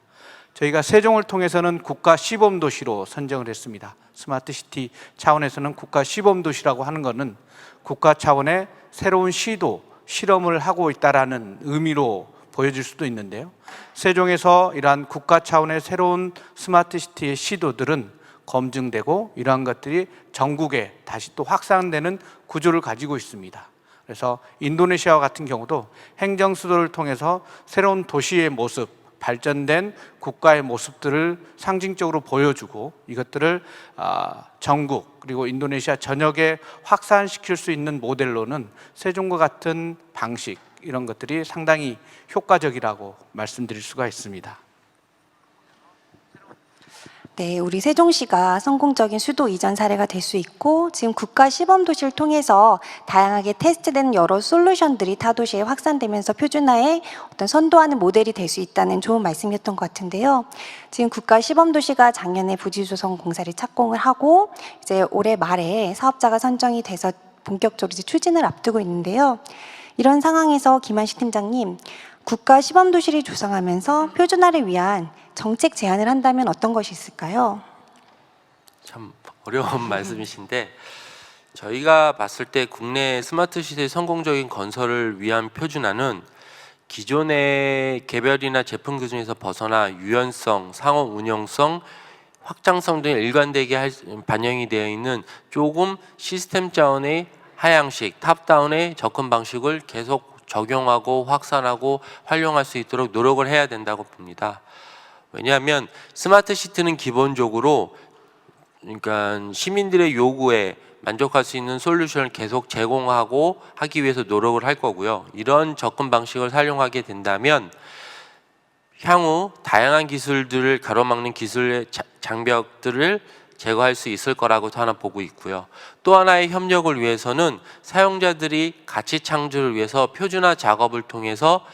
저희가 세종을 통해서는 국가 시범도시로 선정을 했습니다. 스마트시티 차원에서는 국가 시범도시라고 하는 것은 국가 차원의 새로운 시도, 실험을 하고 있다라는 의미로 보여질 수도 있는데요. 세종에서 이러한 국가 차원의 새로운 스마트시티의 시도들은 검증되고 이러한 것들이 전국에 다시 또 확산되는 구조를 가지고 있습니다. 그래서 인도네시아와 같은 경우도 행정수도를 통해서 새로운 도시의 모습, 발전된 국가의 모습들을 상징적으로 보여주고 이것들을 전국 그리고 인도네시아 전역에 확산시킬 수 있는 모델로는 세종과 같은 방식 이런 것들이 상당히 효과적이라고 말씀드릴 수가 있습니다. 네, 우리 세종시가 성공적인 수도 이전 사례가 될 수 있고 지금 국가 시범도시를 통해서 다양하게 테스트되는 여러 솔루션들이 타 도시에 확산되면서 표준화에 어떤 선도하는 모델이 될 수 있다는 좋은 말씀이었던 것 같은데요. 지금 국가 시범도시가 작년에 부지조성 공사를 착공을 하고 이제 올해 말에 사업자가 선정이 돼서 본격적으로 이제 추진을 앞두고 있는데요. 이런 상황에서 김한식 팀장님, 국가 시범도시를 조성하면서 표준화를 위한 정책 제안을 한다면 어떤 것이 있을까요? 참 어려운 말씀이신데 저희가 봤을 때 국내 스마트 시대 성공적인 건설을 위한 표준화는 기존의 개별이나 제품 기준에서 벗어나 유연성, 상호 운영성, 확장성 등 일관되게 반영이 되어 있는 조금 시스템 차원의 하향식, 탑다운의 접근 방식을 계속 적용하고 확산하고 활용할 수 있도록 노력을 해야 된다고 봅니다. 왜냐하면 스마트 시티는 기본적으로 그러니까 시민들의 요구에 만족할 수 있는 솔루션을 계속 제공하고 하기 위해서 노력을 할 거고요. 이런 접근 방식을 활용하게 된다면 향후 다양한 기술들을 가로막는 기술의 장벽들을 제거할 수 있을 거라고 하나 보고 있고요. 또 하나의 협력을 위해서는 사용자들이 가치 창출을 위해서 표준화 작업을 통해서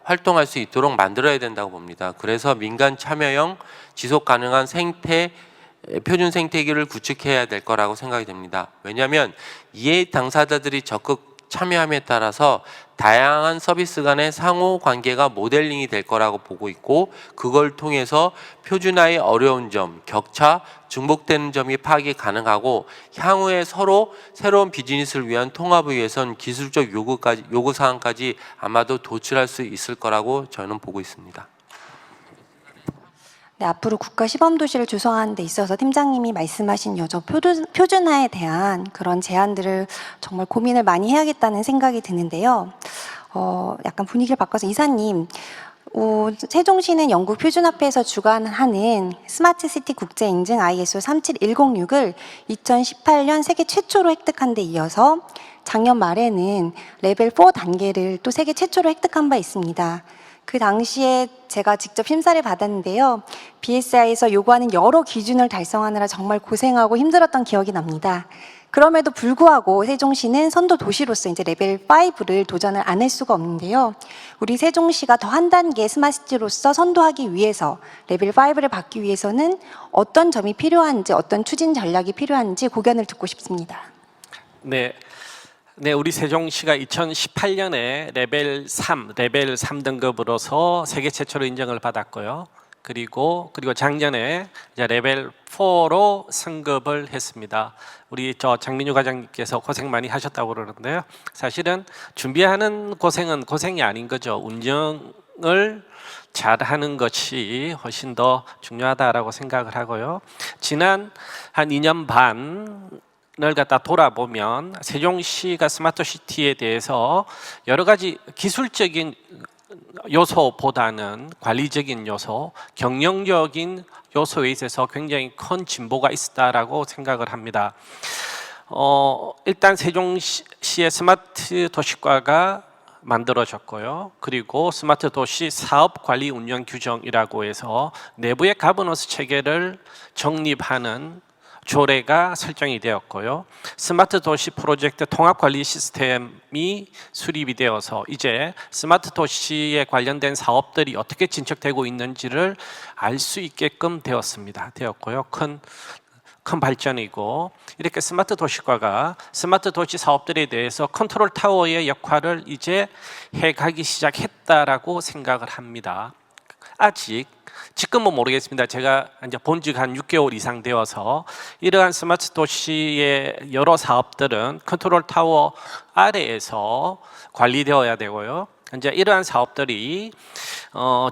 활동할 수 있도록 만들어야 된다고 봅니다. 그래서 민간 참여형 지속 가능한 표준 생태계를 구축해야 될 거라고 생각이 됩니다. 왜냐하면 이해 당사자들이 적극 참여함에 따라서 다양한 서비스 간의 상호 관계가 모델링이 될 거라고 보고 있고 그걸 통해서 표준화의 어려운 점, 격차, 중복되는 점이 파악이 가능하고 향후에 서로 새로운 비즈니스를 위한 통합을 위해선 기술적 요구사항까지 아마도 도출할 수 있을 거라고 저는 보고 있습니다. 네, 앞으로 국가 시범도시를 조성하는 데 있어서 팀장님이 말씀하신 여러 표준화에 대한 그런 제안들을 정말 고민을 많이 해야겠다는 생각이 드는데요. 약간 분위기를 바꿔서 이사님, 세종시는 영국 표준화폐에서 주관하는 스마트시티 국제인증 ISO 37106을 2018년 세계 최초로 획득한 데 이어서 작년 말에는 레벨 4 단계를 또 세계 최초로 획득한 바 있습니다. 그 당시에 제가 직접 심사를 받았는데요. BSI에서 요구하는 여러 기준을 달성하느라 정말 고생하고 힘들었던 기억이 납니다. 그럼에도 불구하고 세종시는 선도 도시로서 이제 레벨 5를 도전을 안 할 수가 없는데요. 우리 세종시가 더 한 단계 스마트시티로서 선도하기 위해서 레벨 5를 받기 위해서는 어떤 점이 필요한지, 어떤 추진 전략이 필요한지 고견을 듣고 싶습니다. 네, 우리 세종시가 2018년에 레벨 3 등급으로서 세계 최초로 인정을 받았고요. 그리고 작년에 이제 레벨 4로 승급을 했습니다. 우리 장민유 과장님께서 고생 많이 하셨다고 그러는데요. 사실은 준비하는 고생이 아닌 거죠. 운영을 잘하는 것이 훨씬 더 중요하다라고 생각을 하고요. 지난 한 2년 반을 갖다 돌아보면 세종시가 스마트시티에 대해서 여러 가지 기술적인 요소보다는 관리적인 요소, 경영적인 요소에 있어서 굉장히 큰 진보가 있었다라고 생각을 합니다. 일단 세종시의 스마트 도시과가 만들어졌고요. 그리고 스마트 도시 사업 관리 운영 규정이라고 해서 내부의 가버넌스 체계를 정립하는 조례가 설정이 되었고요. 스마트 도시 프로젝트 통합 관리 시스템이 수립이 되어서 이제 스마트 도시에 관련된 사업들이 어떻게 진척되고 있는지를 알 수 있게끔 되었고요. 큰 큰 발전이고, 이렇게 스마트 도시과가 스마트 도시 사업들에 대해서 컨트롤 타워의 역할을 이제 해가기 시작했다라고 생각을 합니다. 아직 지금은 모르겠습니다. 제가 이제 본 지가 한 6개월 이상 되어서 이러한 스마트 도시의 여러 사업들은 컨트롤 타워 아래에서 관리되어야 되고요. 이제 이러한 사업들이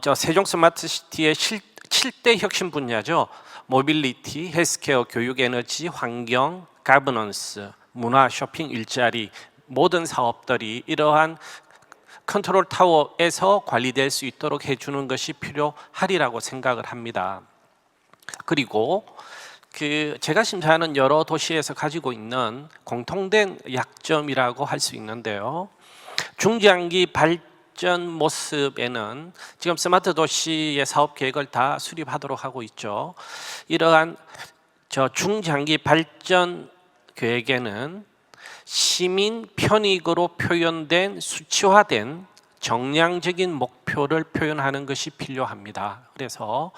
저 세종 스마트 시티의 7대 혁신 분야죠. 모빌리티, 헬스케어, 교육, 에너지, 환경, 가버넌스, 문화, 쇼핑, 일자리, 모든 사업들이 이러한 컨트롤 타워에서 관리될 수 있도록 해주는 것이 필요하리라고 생각을 합니다. 그리고 제가 심사하는 여러 도시에서 가지고 있는 공통된 약점이라고 할 수 있는데요. 중장기 발전 모습에는 지금 스마트 도시의 사업 계획을 다 수립하도록 하고 있죠. 이러한 중장기 발전 계획에는 시민 편익으로 표현된 수치화된 정량적인 목표를 표현하는 것이 필요합니다. 그래서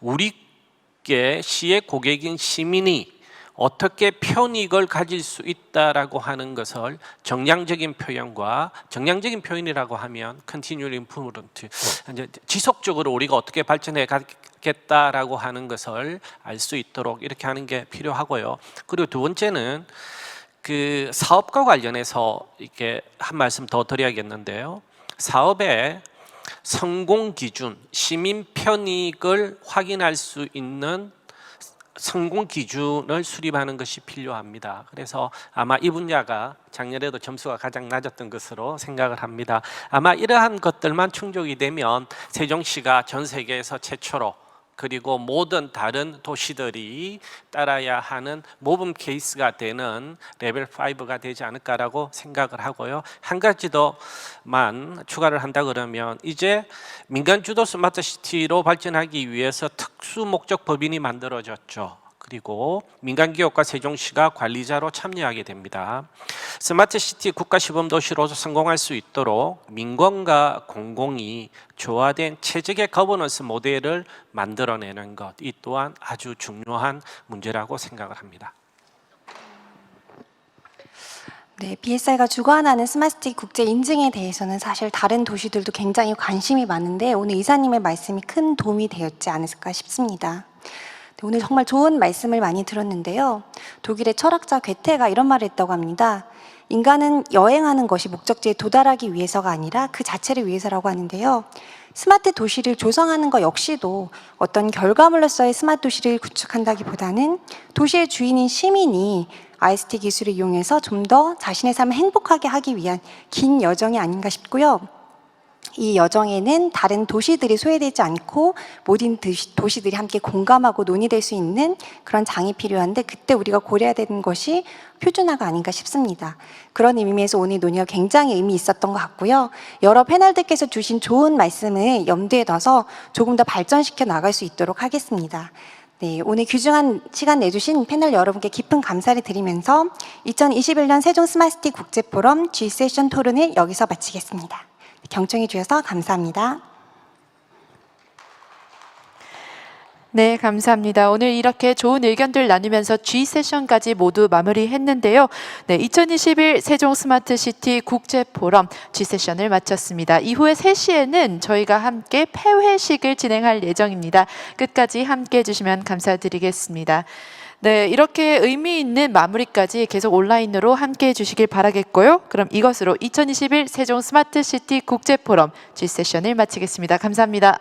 우리께 시의 고객인 시민이 어떻게 편익을 가질 수 있다라고 하는 것을 정량적인 표현과, 정량적인 표현이라고 하면 continual improvement, 이제 지속적으로 우리가 어떻게 발전해 가겠다라고 하는 것을 알 수 있도록 이렇게 하는 게 필요하고요. 그리고 두 번째는 그 사업과 관련해서 이렇게 한 말씀 더 드려야겠는데요. 사업의 성공 기준, 시민 편익을 확인할 수 있는 성공 기준을 수립하는 것이 필요합니다. 그래서 아마 이 분야가 작년에도 점수가 가장 낮았던 것으로 생각을 합니다. 아마 이러한 것들만 충족이 되면 세종시가 전 세계에서 최초로, 그리고 모든 다른 도시들이 따라야 하는 모범 케이스가 되는 레벨 5가 되지 않을까라고 생각을 하고요. 한 가지 더만 추가를 한다 그러면 이제 민간 주도 스마트 시티로 발전하기 위해서 특수 목적 법인이 만들어졌죠. 그리고 민간 기업과 세종시가 관리자로 참여하게 됩니다. 스마트 시티 국가 시범 도시로서 성공할 수 있도록 민간과 공공이 조화된 최적의 거버넌스 모델을 만들어내는 것, 이 또한 아주 중요한 문제라고 생각을 합니다. 네, BSI가 주관하는 스마트시티 국제 인증에 대해서는 사실 다른 도시들도 굉장히 관심이 많은데 오늘 이사님의 말씀이 큰 도움이 되었지 않을까 싶습니다. 오늘 정말 좋은 말씀을 많이 들었는데요. 독일의 철학자 괴테가 이런 말을 했다고 합니다. 인간은 여행하는 것이 목적지에 도달하기 위해서가 아니라 그 자체를 위해서라고 하는데요. 스마트 도시를 조성하는 것 역시도 어떤 결과물로서의 스마트 도시를 구축한다기보다는 도시의 주인인 시민이 ICT 기술을 이용해서 좀 더 자신의 삶을 행복하게 하기 위한 긴 여정이 아닌가 싶고요. 이 여정에는 다른 도시들이 소외되지 않고 모든 도시들이 함께 공감하고 논의될 수 있는 그런 장이 필요한데 그때 우리가 고려해야 되는 것이 표준화가 아닌가 싶습니다. 그런 의미에서 오늘 논의가 굉장히 의미 있었던 것 같고요. 여러 패널들께서 주신 좋은 말씀을 염두에 둬서 조금 더 발전시켜 나갈 수 있도록 하겠습니다. 네, 오늘 귀중한 시간 내주신 패널 여러분께 깊은 감사를 드리면서 2021년 세종 스마트시티 국제포럼 G세션 토론을 여기서 마치겠습니다. 경청해 주셔서 감사합니다. 네, 감사합니다. 오늘 이렇게 좋은 의견들 나누면서 G세션까지 모두 마무리했는데요. 네, 2021 세종 스마트시티 국제포럼 G세션을 마쳤습니다. 이후에 3시에는 저희가 함께 폐회식을 진행할 예정입니다. 끝까지 함께 해주시면 감사드리겠습니다. 네, 이렇게 의미 있는 마무리까지 계속 온라인으로 함께 해주시길 바라겠고요. 그럼 이것으로 2021 세종 스마트시티 국제포럼 G세션을 마치겠습니다. 감사합니다.